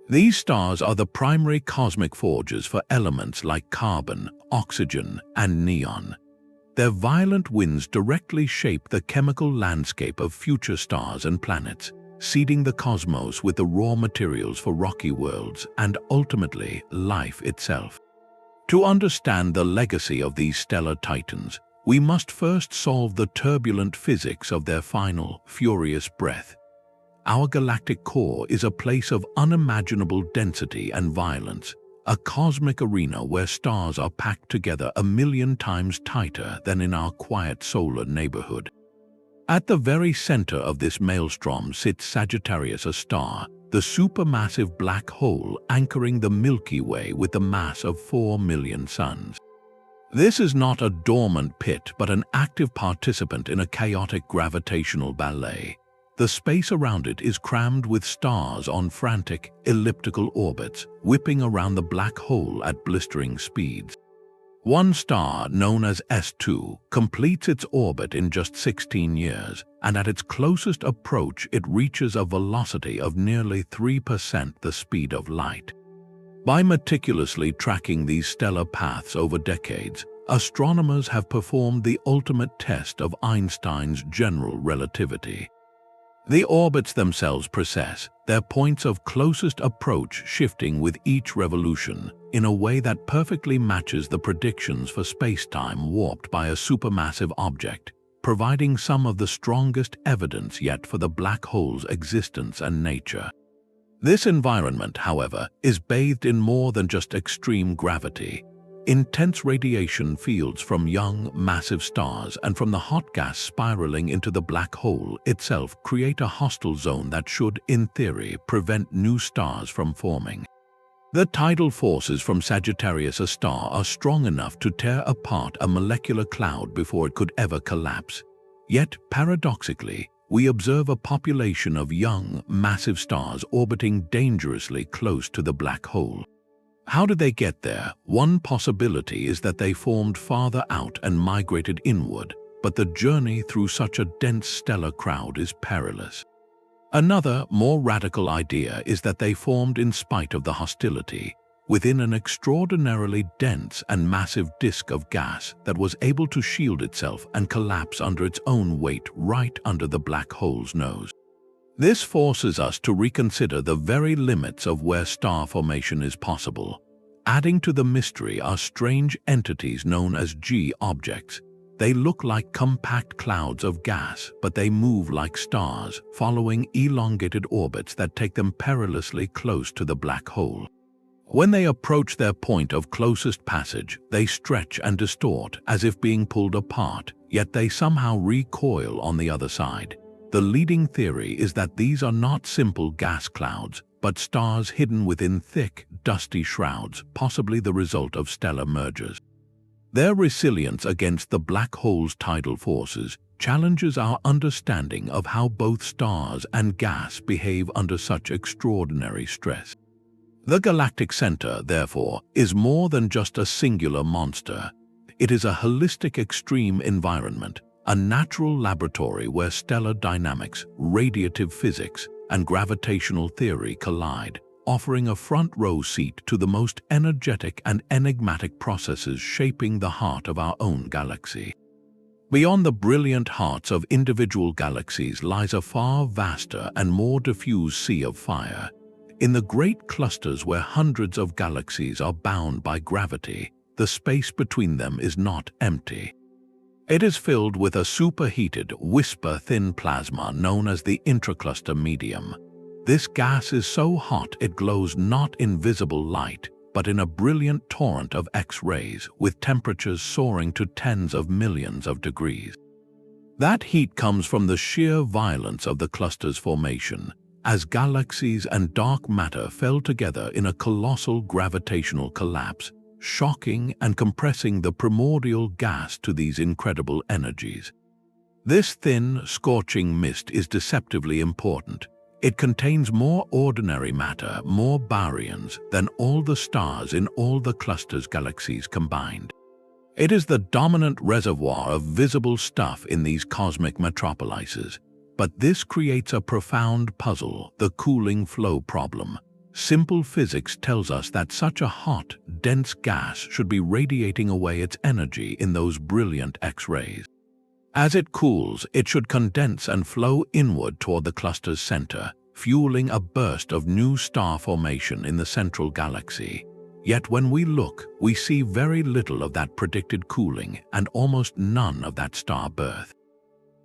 These stars are the primary cosmic forges for elements like carbon, oxygen, and neon. Their violent winds directly shape the chemical landscape of future stars and planets, seeding the cosmos with the raw materials for rocky worlds and ultimately life itself. To understand the legacy of these stellar titans, we must first solve the turbulent physics of their final, furious breath. Our galactic core is a place of unimaginable density and violence, a cosmic arena where stars are packed together 1,000,000 times tighter than in our quiet solar neighborhood. At the very center of this maelstrom sits Sagittarius, a star, the supermassive black hole anchoring the Milky Way with the mass of 4 million suns. This is not a dormant pit, but an active participant in a chaotic gravitational ballet. The space around it is crammed with stars on frantic, elliptical orbits, whipping around the black hole at blistering speeds. One star, known as S2, completes its orbit in just 16 years, and at its closest approach it reaches a velocity of nearly 3% the speed of light. By meticulously tracking these stellar paths over decades, astronomers have performed the ultimate test of Einstein's general relativity. The orbits themselves precess, their points of closest approach shifting with each revolution in a way that perfectly matches the predictions for spacetime warped by a supermassive object, providing some of the strongest evidence yet for the black hole's existence and nature. This environment, however, is bathed in more than just extreme gravity. Intense radiation fields from young, massive stars and from the hot gas spiraling into the black hole itself create a hostile zone that should, in theory, prevent new stars from forming. The tidal forces from Sagittarius, a star, are strong enough to tear apart a molecular cloud before it could ever collapse. Yet, paradoxically, we observe a population of young, massive stars orbiting dangerously close to the black hole. How did they get there? One possibility is that they formed farther out and migrated inward, but the journey through such a dense stellar crowd is perilous. Another, more radical idea is that they formed in spite of the hostility, within an extraordinarily dense and massive disk of gas that was able to shield itself and collapse under its own weight right under the black hole's nose. This forces us to reconsider the very limits of where star formation is possible. Adding to the mystery are strange entities known as G objects. They look like compact clouds of gas, but they move like stars, following elongated orbits that take them perilously close to the black hole. When they approach their point of closest passage, they stretch and distort as if being pulled apart, yet they somehow recoil on the other side. The leading theory is that these are not simple gas clouds, but stars hidden within thick, dusty shrouds, possibly the result of stellar mergers. Their resilience against the black hole's tidal forces challenges our understanding of how both stars and gas behave under such extraordinary stress. The Galactic Center, therefore, is more than just a singular monster. It is a holistic extreme environment, a natural laboratory where stellar dynamics, radiative physics, and gravitational theory collide, offering a front-row seat to the most energetic and enigmatic processes shaping the heart of our own galaxy. Beyond the brilliant hearts of individual galaxies lies a far vaster and more diffuse sea of fire. In the great clusters where hundreds of galaxies are bound by gravity, the space between them is not empty. It is filled with a superheated, whisper-thin plasma known as the intracluster medium. This gas is so hot it glows not in visible light, but in a brilliant torrent of X-rays, with temperatures soaring to tens of millions of degrees. That heat comes from the sheer violence of the cluster's formation, as galaxies and dark matter fell together in a colossal gravitational collapse, shocking and compressing the primordial gas to these incredible energies. This thin, scorching mist is deceptively important. It contains more ordinary matter, more baryons, than all the stars in all the cluster's galaxies combined. It is the dominant reservoir of visible stuff in these cosmic metropolises. But this creates a profound puzzle, the cooling flow problem. Simple physics tells us that such a hot, dense gas should be radiating away its energy in those brilliant X-rays. As it cools, it should condense and flow inward toward the cluster's center, fueling a burst of new star formation in the central galaxy. Yet when we look, we see very little of that predicted cooling and almost none of that star birth.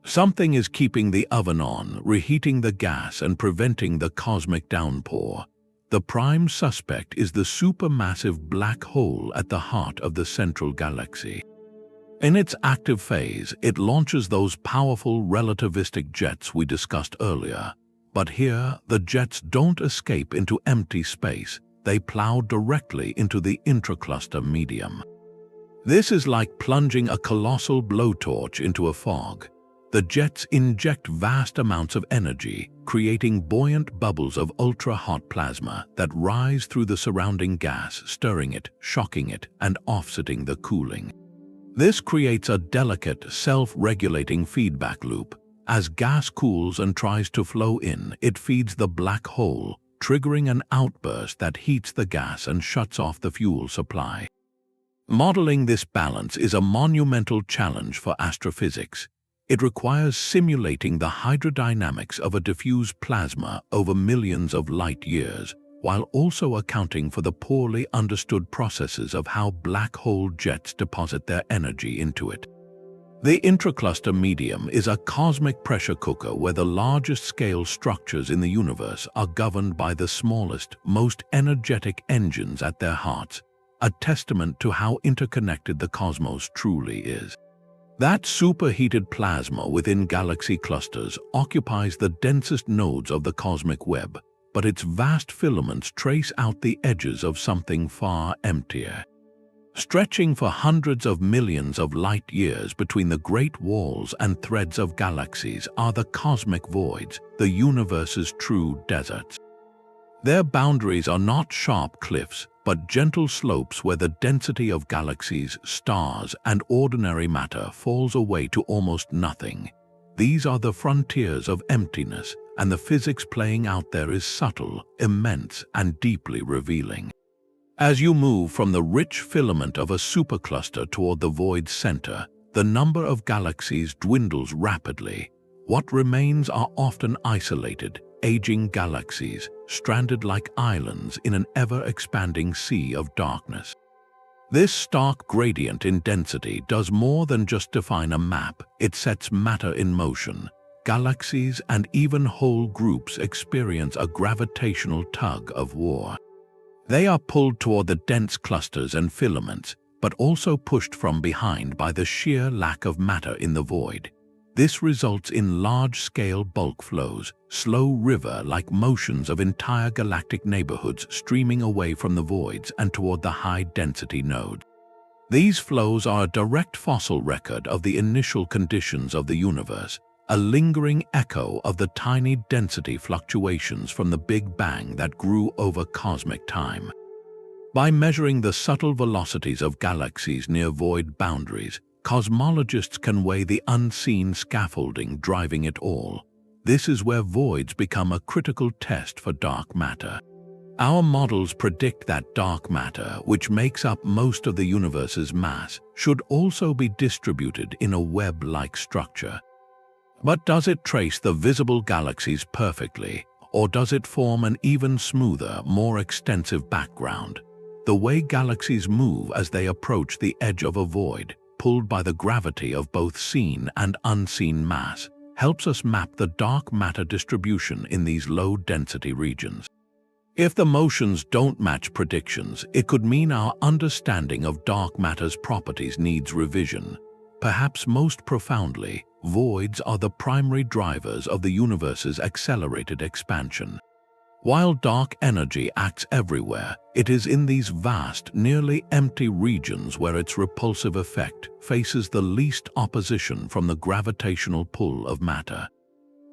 Something is keeping the oven on, reheating the gas and preventing the cosmic downpour. The prime suspect is the supermassive black hole at the heart of the central galaxy. In its active phase, it launches those powerful relativistic jets we discussed earlier. But here, the jets don't escape into empty space. They plow directly into the intracluster medium. This is like plunging a colossal blowtorch into a fog. The jets inject vast amounts of energy, creating buoyant bubbles of ultra-hot plasma that rise through the surrounding gas, stirring it, shocking it, and offsetting the cooling. This creates a delicate, self-regulating feedback loop. As gas cools and tries to flow in, it feeds the black hole, triggering an outburst that heats the gas and shuts off the fuel supply. Modeling this balance is a monumental challenge for astrophysics. It requires simulating the hydrodynamics of a diffuse plasma over millions of light years, while also accounting for the poorly understood processes of how black hole jets deposit their energy into it. The intracluster medium is a cosmic pressure cooker where the largest scale structures in the universe are governed by the smallest, most energetic engines at their hearts, a testament to how interconnected the cosmos truly is. That superheated plasma within galaxy clusters occupies the densest nodes of the cosmic web, but its vast filaments trace out the edges of something far emptier. Stretching for hundreds of millions of light years between the great walls and threads of galaxies are the cosmic voids, the universe's true deserts. Their boundaries are not sharp cliffs, but gentle slopes where the density of galaxies, stars, and ordinary matter falls away to almost nothing. These are the frontiers of emptiness, and the physics playing out there is subtle, immense, and deeply revealing. As you move from the rich filament of a supercluster toward the void's center, the number of galaxies dwindles rapidly. What remains are often isolated, aging galaxies, stranded like islands in an ever-expanding sea of darkness. This stark gradient in density does more than just define a map, it sets matter in motion. Galaxies and even whole groups experience a gravitational tug of war. They are pulled toward the dense clusters and filaments, but also pushed from behind by the sheer lack of matter in the void. This results in large-scale bulk flows, slow river-like motions of entire galactic neighborhoods streaming away from the voids and toward the high-density nodes. These flows are a direct fossil record of the initial conditions of the universe, a lingering echo of the tiny density fluctuations from the Big Bang that grew over cosmic time. By measuring the subtle velocities of galaxies near void boundaries, cosmologists can weigh the unseen scaffolding driving it all. This is where voids become a critical test for dark matter. Our models predict that dark matter, which makes up most of the universe's mass, should also be distributed in a web-like structure. But does it trace the visible galaxies perfectly, or does it form an even smoother, more extensive background? The way galaxies move as they approach the edge of a void, pulled by the gravity of both seen and unseen mass, helps us map the dark matter distribution in these low-density regions. If the motions don't match predictions, it could mean our understanding of dark matter's properties needs revision. Perhaps most profoundly, voids are the primary drivers of the universe's accelerated expansion. While dark energy acts everywhere, it is in these vast, nearly empty regions where its repulsive effect faces the least opposition from the gravitational pull of matter.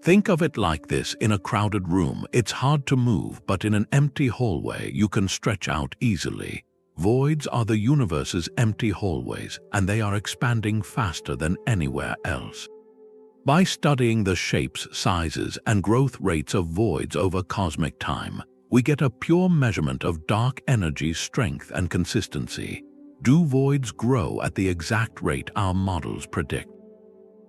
Think of it like this: in a crowded room, it's hard to move, but in an empty hallway, you can stretch out easily. Voids are the universe's empty hallways, and they are expanding faster than anywhere else. By studying the shapes, sizes, and growth rates of voids over cosmic time, we get a pure measurement of dark energy's strength and consistency. Do voids grow at the exact rate our models predict?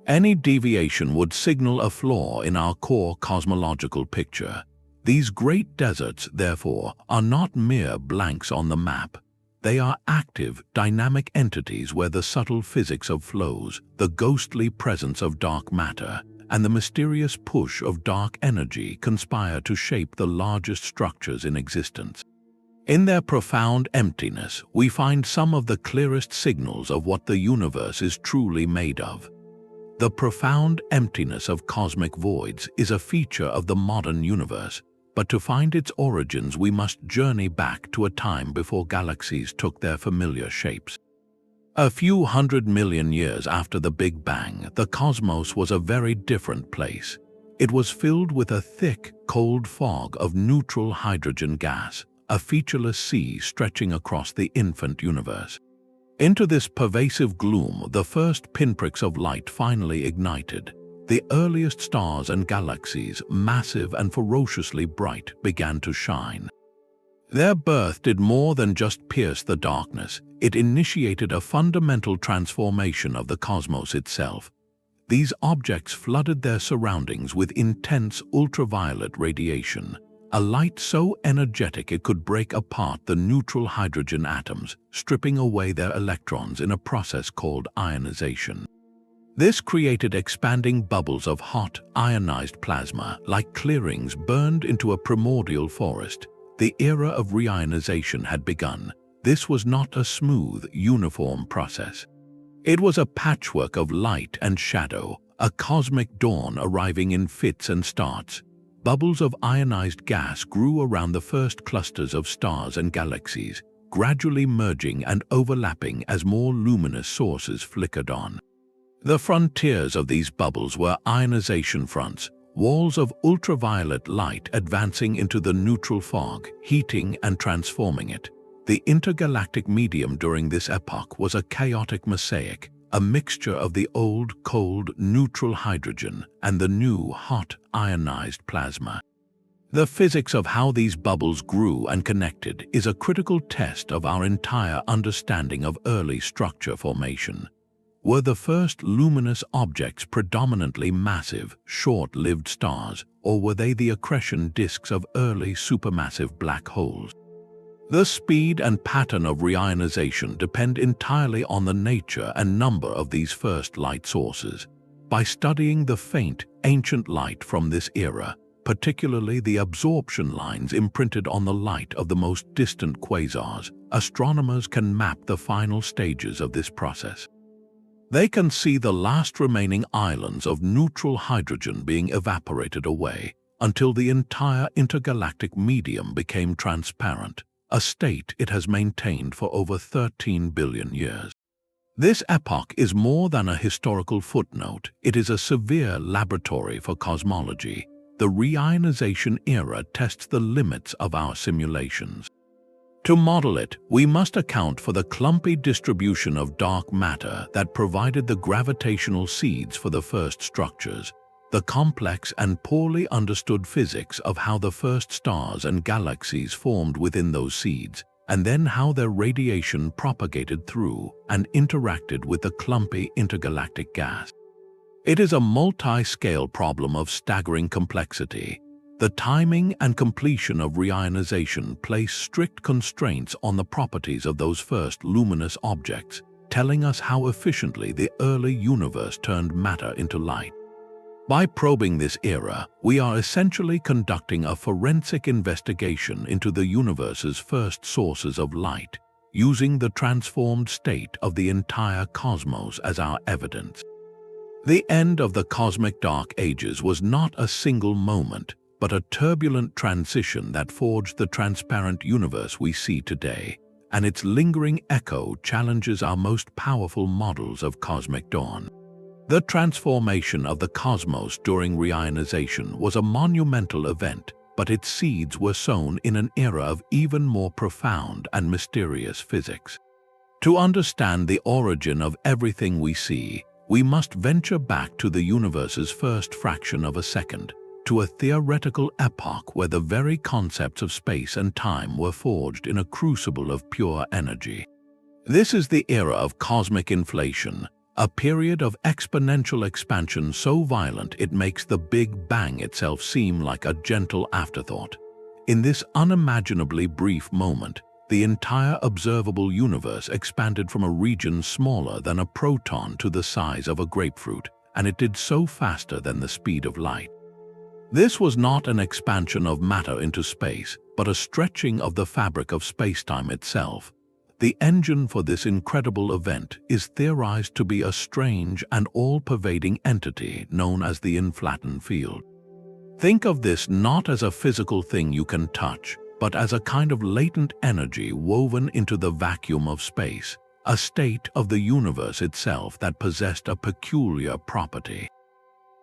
Any deviation would signal a flaw in our core cosmological picture. These great deserts, therefore, are not mere blanks on the map. They are active, dynamic entities where the subtle physics of flows, the ghostly presence of dark matter, and the mysterious push of dark energy conspire to shape the largest structures in existence. In their profound emptiness, we find some of the clearest signals of what the universe is truly made of. The profound emptiness of cosmic voids is a feature of the modern universe, but to find its origins we must journey back to a time before galaxies took their familiar shapes. A few 100 million years after the Big Bang, the cosmos was a very different place. It was filled with a thick, cold fog of neutral hydrogen gas, a featureless sea stretching across the infant universe. Into this pervasive gloom, the first pinpricks of light finally ignited. The earliest stars and galaxies, massive and ferociously bright, began to shine. Their birth did more than just pierce the darkness. It initiated a fundamental transformation of the cosmos itself. These objects flooded their surroundings with intense ultraviolet radiation, a light so energetic it could break apart the neutral hydrogen atoms, stripping away their electrons in a process called ionization. This created expanding bubbles of hot, ionized plasma, like clearings burned into a primordial forest. The era of reionization had begun. This was not a smooth, uniform process. It was a patchwork of light and shadow, a cosmic dawn arriving in fits and starts. Bubbles of ionized gas grew around the first clusters of stars and galaxies, gradually merging and overlapping as more luminous sources flickered on. The frontiers of these bubbles were ionization fronts, walls of ultraviolet light advancing into the neutral fog, heating and transforming it. The intergalactic medium during this epoch was a chaotic mosaic, a mixture of the old, cold, neutral hydrogen and the new, hot, ionized plasma. The physics of how these bubbles grew and connected is a critical test of our entire understanding of early structure formation. Were the first luminous objects predominantly massive, short-lived stars, or were they the accretion disks of early supermassive black holes? The speed and pattern of reionization depend entirely on the nature and number of these first light sources. By studying the faint, ancient light from this era, particularly the absorption lines imprinted on the light of the most distant quasars, astronomers can map the final stages of this process. They can see the last remaining islands of neutral hydrogen being evaporated away until the entire intergalactic medium became transparent, a state it has maintained for over 13 billion years. This epoch is more than a historical footnote. It is a severe laboratory for cosmology. The reionization era tests the limits of our simulations. To model it, we must account for the clumpy distribution of dark matter that provided the gravitational seeds for the first structures, the complex and poorly understood physics of how the first stars and galaxies formed within those seeds, and then how their radiation propagated through and interacted with the clumpy intergalactic gas. It is a multi-scale problem of staggering complexity. The timing and completion of reionization place strict constraints on the properties of those first luminous objects, telling us how efficiently the early universe turned matter into light. By probing this era, we are essentially conducting a forensic investigation into the universe's first sources of light, using the transformed state of the entire cosmos as our evidence. The end of the cosmic dark ages was not a single moment, but a turbulent transition that forged the transparent universe we see today, and its lingering echo challenges our most powerful models of cosmic dawn. The transformation of the cosmos during reionization was a monumental event, but its seeds were sown in an era of even more profound and mysterious physics. To understand the origin of everything we see, we must venture back to the universe's first fraction of a second, to a theoretical epoch where the very concepts of space and time were forged in a crucible of pure energy. This is the era of cosmic inflation, a period of exponential expansion so violent it makes the Big Bang itself seem like a gentle afterthought. In this unimaginably brief moment, the entire observable universe expanded from a region smaller than a proton to the size of a grapefruit, and it did so faster than the speed of light. This was not an expansion of matter into space, but a stretching of the fabric of spacetime itself. The engine for this incredible event is theorized to be a strange and all-pervading entity known as the inflaton field. Think of this not as a physical thing you can touch, but as a kind of latent energy woven into the vacuum of space, a state of the universe itself that possessed a peculiar property.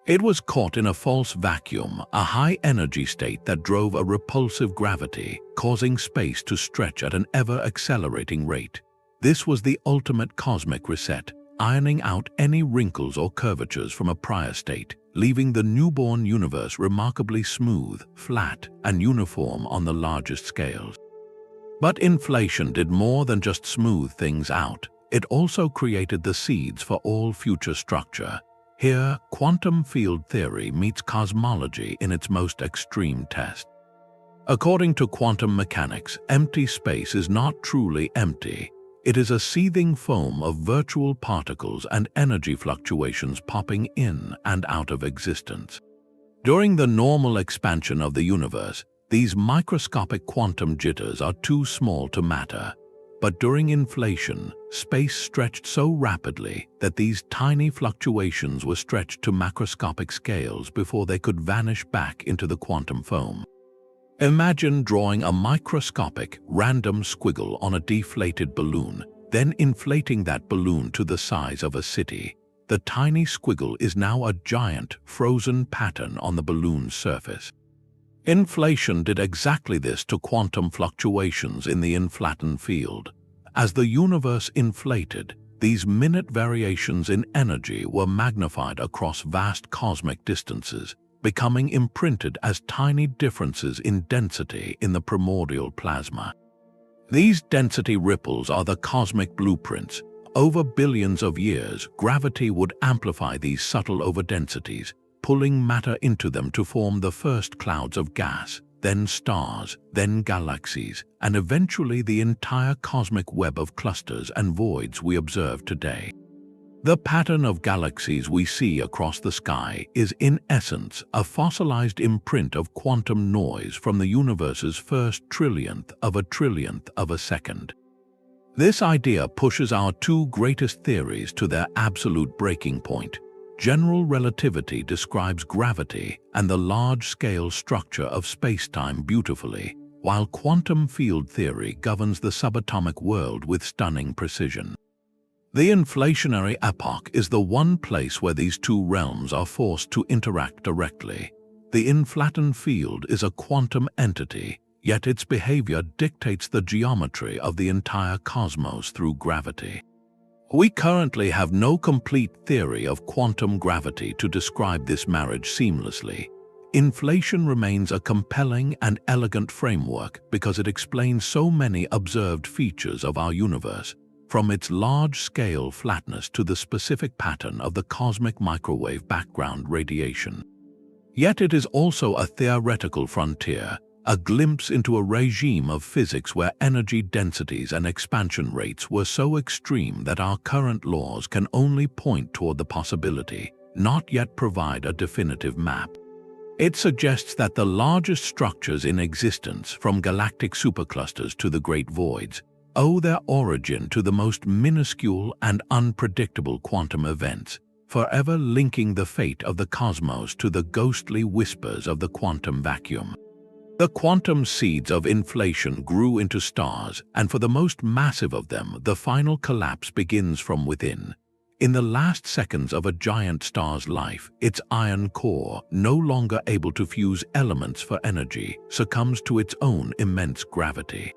It was caught in a false vacuum, a high-energy state that drove a repulsive gravity, causing space to stretch at an ever-accelerating rate. This was the ultimate cosmic reset, ironing out any wrinkles or curvatures from a prior state, leaving the newborn universe remarkably smooth, flat, and uniform on the largest scales. But inflation did more than just smooth things out. It also created the seeds for all future structure. Here, quantum field theory meets cosmology in its most extreme test. According to quantum mechanics, empty space is not truly empty. It is a seething foam of virtual particles and energy fluctuations popping in and out of existence. During the normal expansion of the universe, these microscopic quantum jitters are too small to matter. But during inflation, space stretched so rapidly that these tiny fluctuations were stretched to macroscopic scales before they could vanish back into the quantum foam. Imagine drawing a microscopic, random squiggle on a deflated balloon, then inflating that balloon to the size of a city. The tiny squiggle is now a giant, frozen pattern on the balloon's surface. Inflation did exactly this to quantum fluctuations in the inflaton field. As the universe inflated, these minute variations in energy were magnified across vast cosmic distances, becoming imprinted as tiny differences in density in the primordial plasma. These density ripples are the cosmic blueprints. Over billions of years, gravity would amplify these subtle overdensities, pulling matter into them to form the first clouds of gas, then stars, then galaxies, and eventually the entire cosmic web of clusters and voids we observe today. The pattern of galaxies we see across the sky is in essence a fossilized imprint of quantum noise from the universe's first trillionth of a second. This idea pushes our two greatest theories to their absolute breaking point. General relativity describes gravity and the large-scale structure of spacetime beautifully, while quantum field theory governs the subatomic world with stunning precision. The inflationary epoch is the one place where these two realms are forced to interact directly. The inflaton field is a quantum entity, yet its behavior dictates the geometry of the entire cosmos through gravity. We currently have no complete theory of quantum gravity to describe this marriage seamlessly. Inflation remains a compelling and elegant framework because it explains so many observed features of our universe, from its large-scale flatness to the specific pattern of the cosmic microwave background radiation. Yet it is also a theoretical frontier, a glimpse into a regime of physics where energy densities and expansion rates were so extreme that our current laws can only point toward the possibility, not yet provide a definitive map. It suggests that the largest structures in existence, from galactic superclusters to the great voids, owe their origin to the most minuscule and unpredictable quantum events, forever linking the fate of the cosmos to the ghostly whispers of the quantum vacuum. The quantum seeds of inflation grew into stars, and for the most massive of them, the final collapse begins from within. In the last seconds of a giant star's life, its iron core, no longer able to fuse elements for energy, succumbs to its own immense gravity.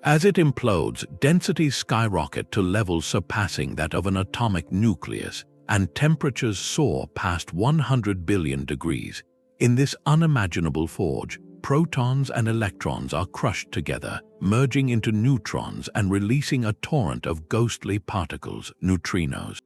As it implodes, densities skyrocket to levels surpassing that of an atomic nucleus, and temperatures soar past 100 billion degrees. In this unimaginable forge, protons and electrons are crushed together, merging into neutrons and releasing a torrent of ghostly particles, neutrinos.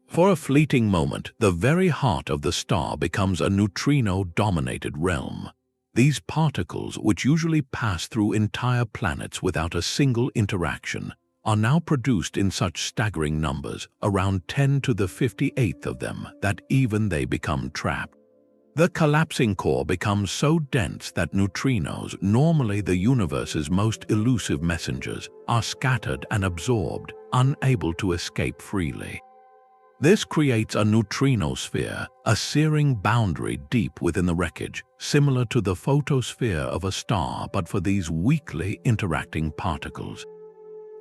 For a fleeting moment, the very heart of the star becomes a neutrino-dominated realm. These particles, which usually pass through entire planets without a single interaction, are now produced in such staggering numbers, around 10 to the 58th of them, that even they become trapped. The collapsing core becomes so dense that neutrinos, normally the universe's most elusive messengers, are scattered and absorbed, unable to escape freely. This creates a neutrinosphere, a searing boundary deep within the wreckage, similar to the photosphere of a star but for these weakly interacting particles.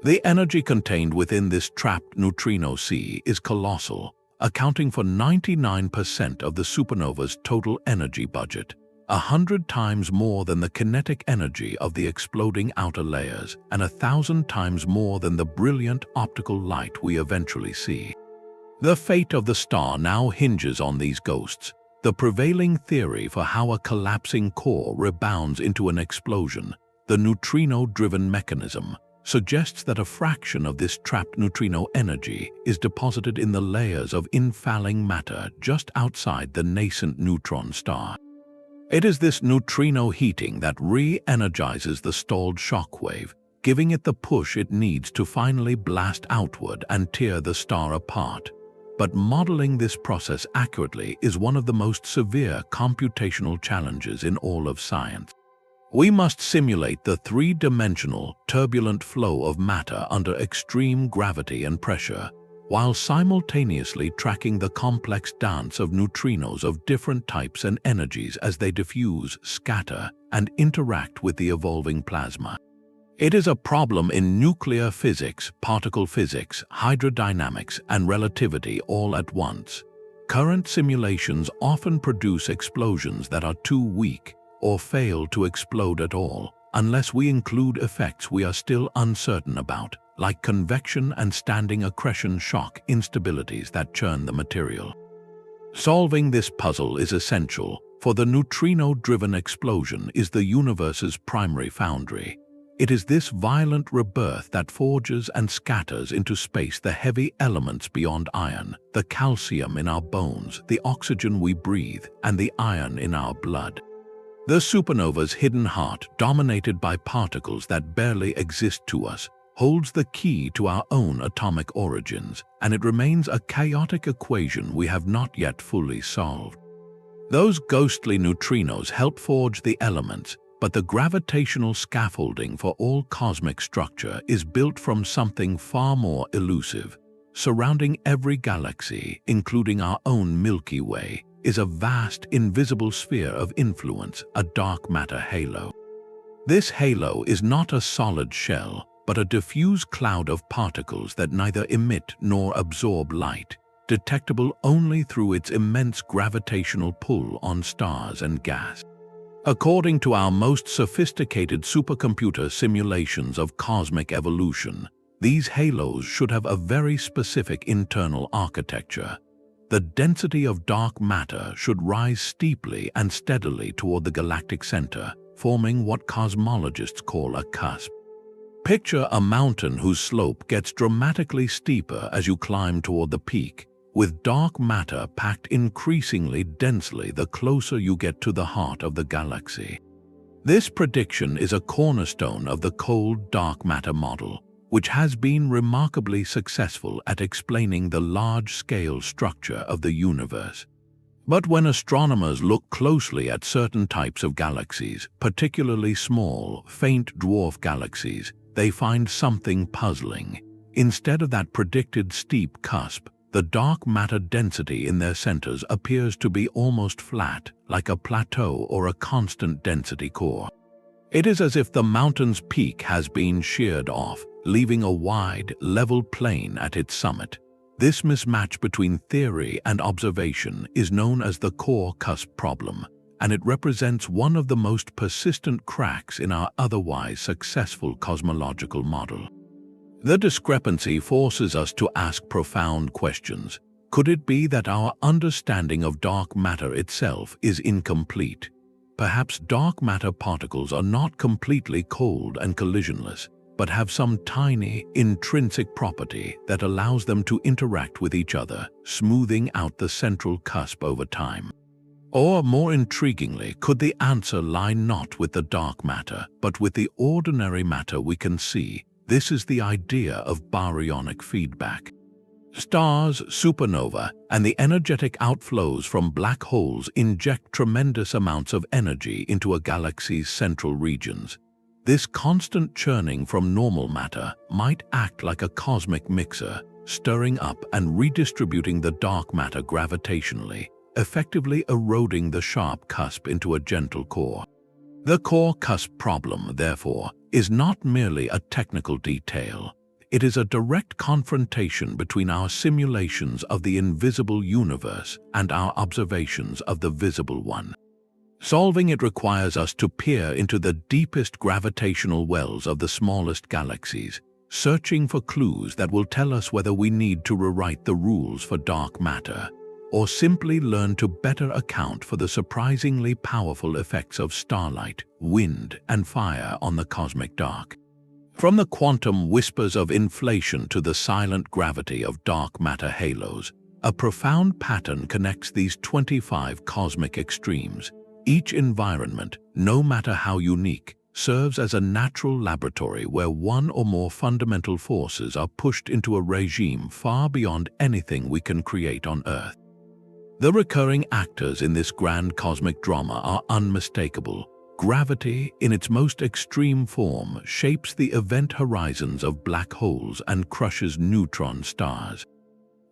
The energy contained within this trapped neutrino sea is colossal, accounting for 99% of the supernova's total energy budget, 100 times more than the kinetic energy of the exploding outer layers, and 1,000 times more than the brilliant optical light we eventually see. The fate of the star now hinges on these ghosts. The prevailing theory for how a collapsing core rebounds into an explosion, the neutrino-driven mechanism, suggests that a fraction of this trapped neutrino energy is deposited in the layers of infalling matter just outside the nascent neutron star. It is this neutrino heating that re-energizes the stalled shockwave, giving it the push it needs to finally blast outward and tear the star apart. But modeling this process accurately is one of the most severe computational challenges in all of science. We must simulate the three-dimensional, turbulent flow of matter under extreme gravity and pressure, while simultaneously tracking the complex dance of neutrinos of different types and energies as they diffuse, scatter, and interact with the evolving plasma. It is a problem in nuclear physics, particle physics, hydrodynamics, and relativity all at once. Current simulations often produce explosions that are too weak or fail to explode at all, unless we include effects we are still uncertain about, like convection and standing accretion shock instabilities that churn the material. Solving this puzzle is essential, for the neutrino-driven explosion is the universe's primary foundry. It is this violent rebirth that forges and scatters into space the heavy elements beyond iron, the calcium in our bones, the oxygen we breathe, and the iron in our blood. The supernova's hidden heart, dominated by particles that barely exist to us, holds the key to our own atomic origins, and it remains a chaotic equation we have not yet fully solved. Those ghostly neutrinos help forge the elements, but the gravitational scaffolding for all cosmic structure is built from something far more elusive. Surrounding every galaxy, including our own Milky Way, is a vast, invisible sphere of influence, a dark matter halo. This halo is not a solid shell, but a diffuse cloud of particles that neither emit nor absorb light, detectable only through its immense gravitational pull on stars and gas. According to our most sophisticated supercomputer simulations of cosmic evolution, these halos should have a very specific internal architecture. The density of dark matter should rise steeply and steadily toward the galactic center, forming what cosmologists call a cusp. Picture a mountain whose slope gets dramatically steeper as you climb toward the peak, with dark matter packed increasingly densely the closer you get to the heart of the galaxy. This prediction is a cornerstone of the cold dark matter model, which has been remarkably successful at explaining the large-scale structure of the universe. But when astronomers look closely at certain types of galaxies, particularly small, faint dwarf galaxies, they find something puzzling. Instead of that predicted steep cusp, the dark matter density in their centers appears to be almost flat, like a plateau or a constant density core. It is as if the mountain's peak has been sheared off, leaving a wide, level plain at its summit. This mismatch between theory and observation is known as the Core-Cusp problem, and it represents one of the most persistent cracks in our otherwise successful cosmological model. The discrepancy forces us to ask profound questions. Could it be that our understanding of dark matter itself is incomplete? Perhaps dark matter particles are not completely cold and collisionless, but have some tiny, intrinsic property that allows them to interact with each other, smoothing out the central cusp over time. Or, more intriguingly, could the answer lie not with the dark matter, but with the ordinary matter we can see? This is the idea of baryonic feedback. Stars, supernova, and the energetic outflows from black holes inject tremendous amounts of energy into a galaxy's central regions. This constant churning from normal matter might act like a cosmic mixer, stirring up and redistributing the dark matter gravitationally, effectively eroding the sharp cusp into a gentle core. The Core-Cusp problem, therefore, is not merely a technical detail. It is a direct confrontation between our simulations of the invisible universe and our observations of the visible one. Solving it requires us to peer into the deepest gravitational wells of the smallest galaxies, searching for clues that will tell us whether we need to rewrite the rules for dark matter, or simply learn to better account for the surprisingly powerful effects of starlight, wind, and fire on the cosmic dark. From the quantum whispers of inflation to the silent gravity of dark matter halos, a profound pattern connects these 25 cosmic extremes. Each environment, no matter how unique, serves as a natural laboratory where one or more fundamental forces are pushed into a regime far beyond anything we can create on Earth. The recurring actors in this grand cosmic drama are unmistakable. Gravity, in its most extreme form, shapes the event horizons of black holes and crushes neutron stars.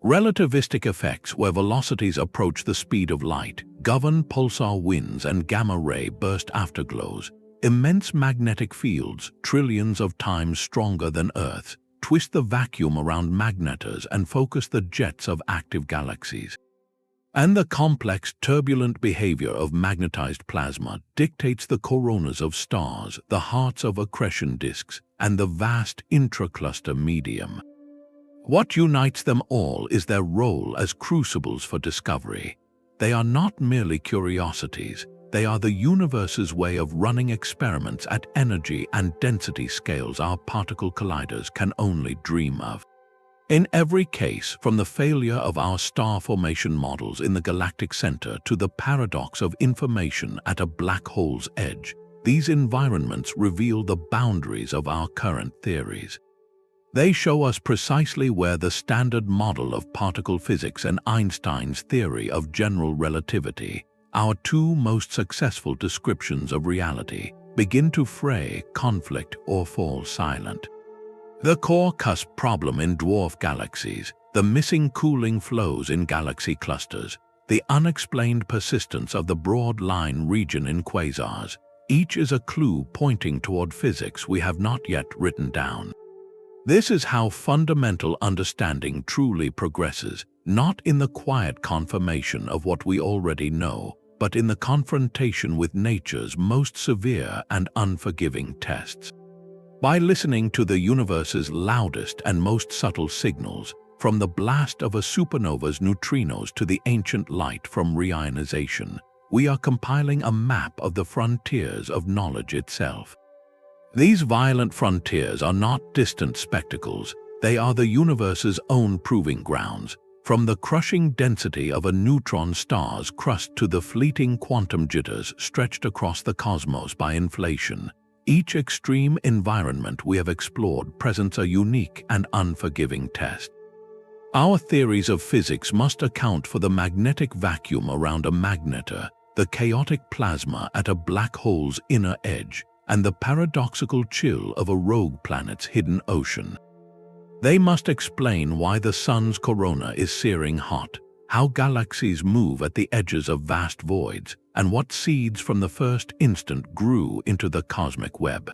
Relativistic effects, where velocities approach the speed of light, govern pulsar winds and gamma-ray burst afterglows. Immense magnetic fields, trillions of times stronger than Earth's, twist the vacuum around magnetars and focus the jets of active galaxies. And the complex, turbulent behavior of magnetized plasma dictates the coronas of stars, the hearts of accretion disks, and the vast intracluster medium. What unites them all is their role as crucibles for discovery. They are not merely curiosities, they are the universe's way of running experiments at energy and density scales our particle colliders can only dream of. In every case, from the failure of our star formation models in the Galactic Center to the paradox of information at a black hole's edge, these environments reveal the boundaries of our current theories. They show us precisely where the standard model of particle physics and Einstein's theory of general relativity, our two most successful descriptions of reality, begin to fray, conflict, or fall silent. The Core-Cusp problem in dwarf galaxies, the missing cooling flows in galaxy clusters, the unexplained persistence of the broad line region in quasars, each is a clue pointing toward physics we have not yet written down. This is how fundamental understanding truly progresses, not in the quiet confirmation of what we already know, but in the confrontation with nature's most severe and unforgiving tests. By listening to the universe's loudest and most subtle signals, from the blast of a supernova's neutrinos to the ancient light from reionization, we are compiling a map of the frontiers of knowledge itself. These violent frontiers are not distant spectacles, they are the universe's own proving grounds, from the crushing density of a neutron star's crust to the fleeting quantum jitters stretched across the cosmos by inflation. Each extreme environment we have explored presents a unique and unforgiving test. Our theories of physics must account for the magnetic vacuum around a magnetar, the chaotic plasma at a black hole's inner edge, and the paradoxical chill of a rogue planet's hidden ocean. They must explain why the sun's corona is searing hot, how galaxies move at the edges of vast voids, and what seeds from the first instant grew into the cosmic web.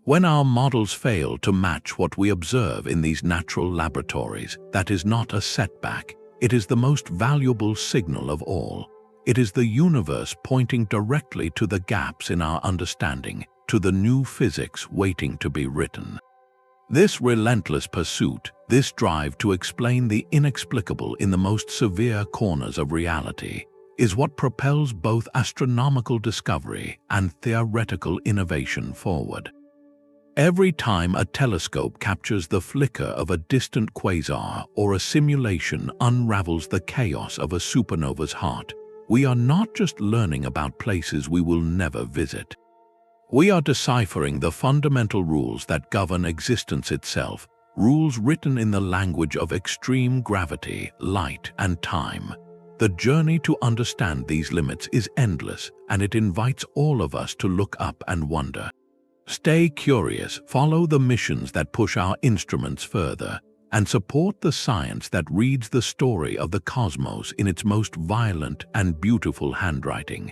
When our models fail to match what we observe in these natural laboratories, that is not a setback, it is the most valuable signal of all. It is the universe pointing directly to the gaps in our understanding, to the new physics waiting to be written. This relentless pursuit, this drive to explain the inexplicable in the most severe corners of reality, is what propels both astronomical discovery and theoretical innovation forward. Every time a telescope captures the flicker of a distant quasar or a simulation unravels the chaos of a supernova's heart, We are not just learning about places we will never visit. We are deciphering the fundamental rules that govern existence itself, rules written in the language of extreme gravity, light, and time. The journey to understand these limits is endless, and it invites all of us to look up and wonder. Stay curious, follow the missions that push our instruments further, and support the science that reads the story of the cosmos in its most violent and beautiful handwriting.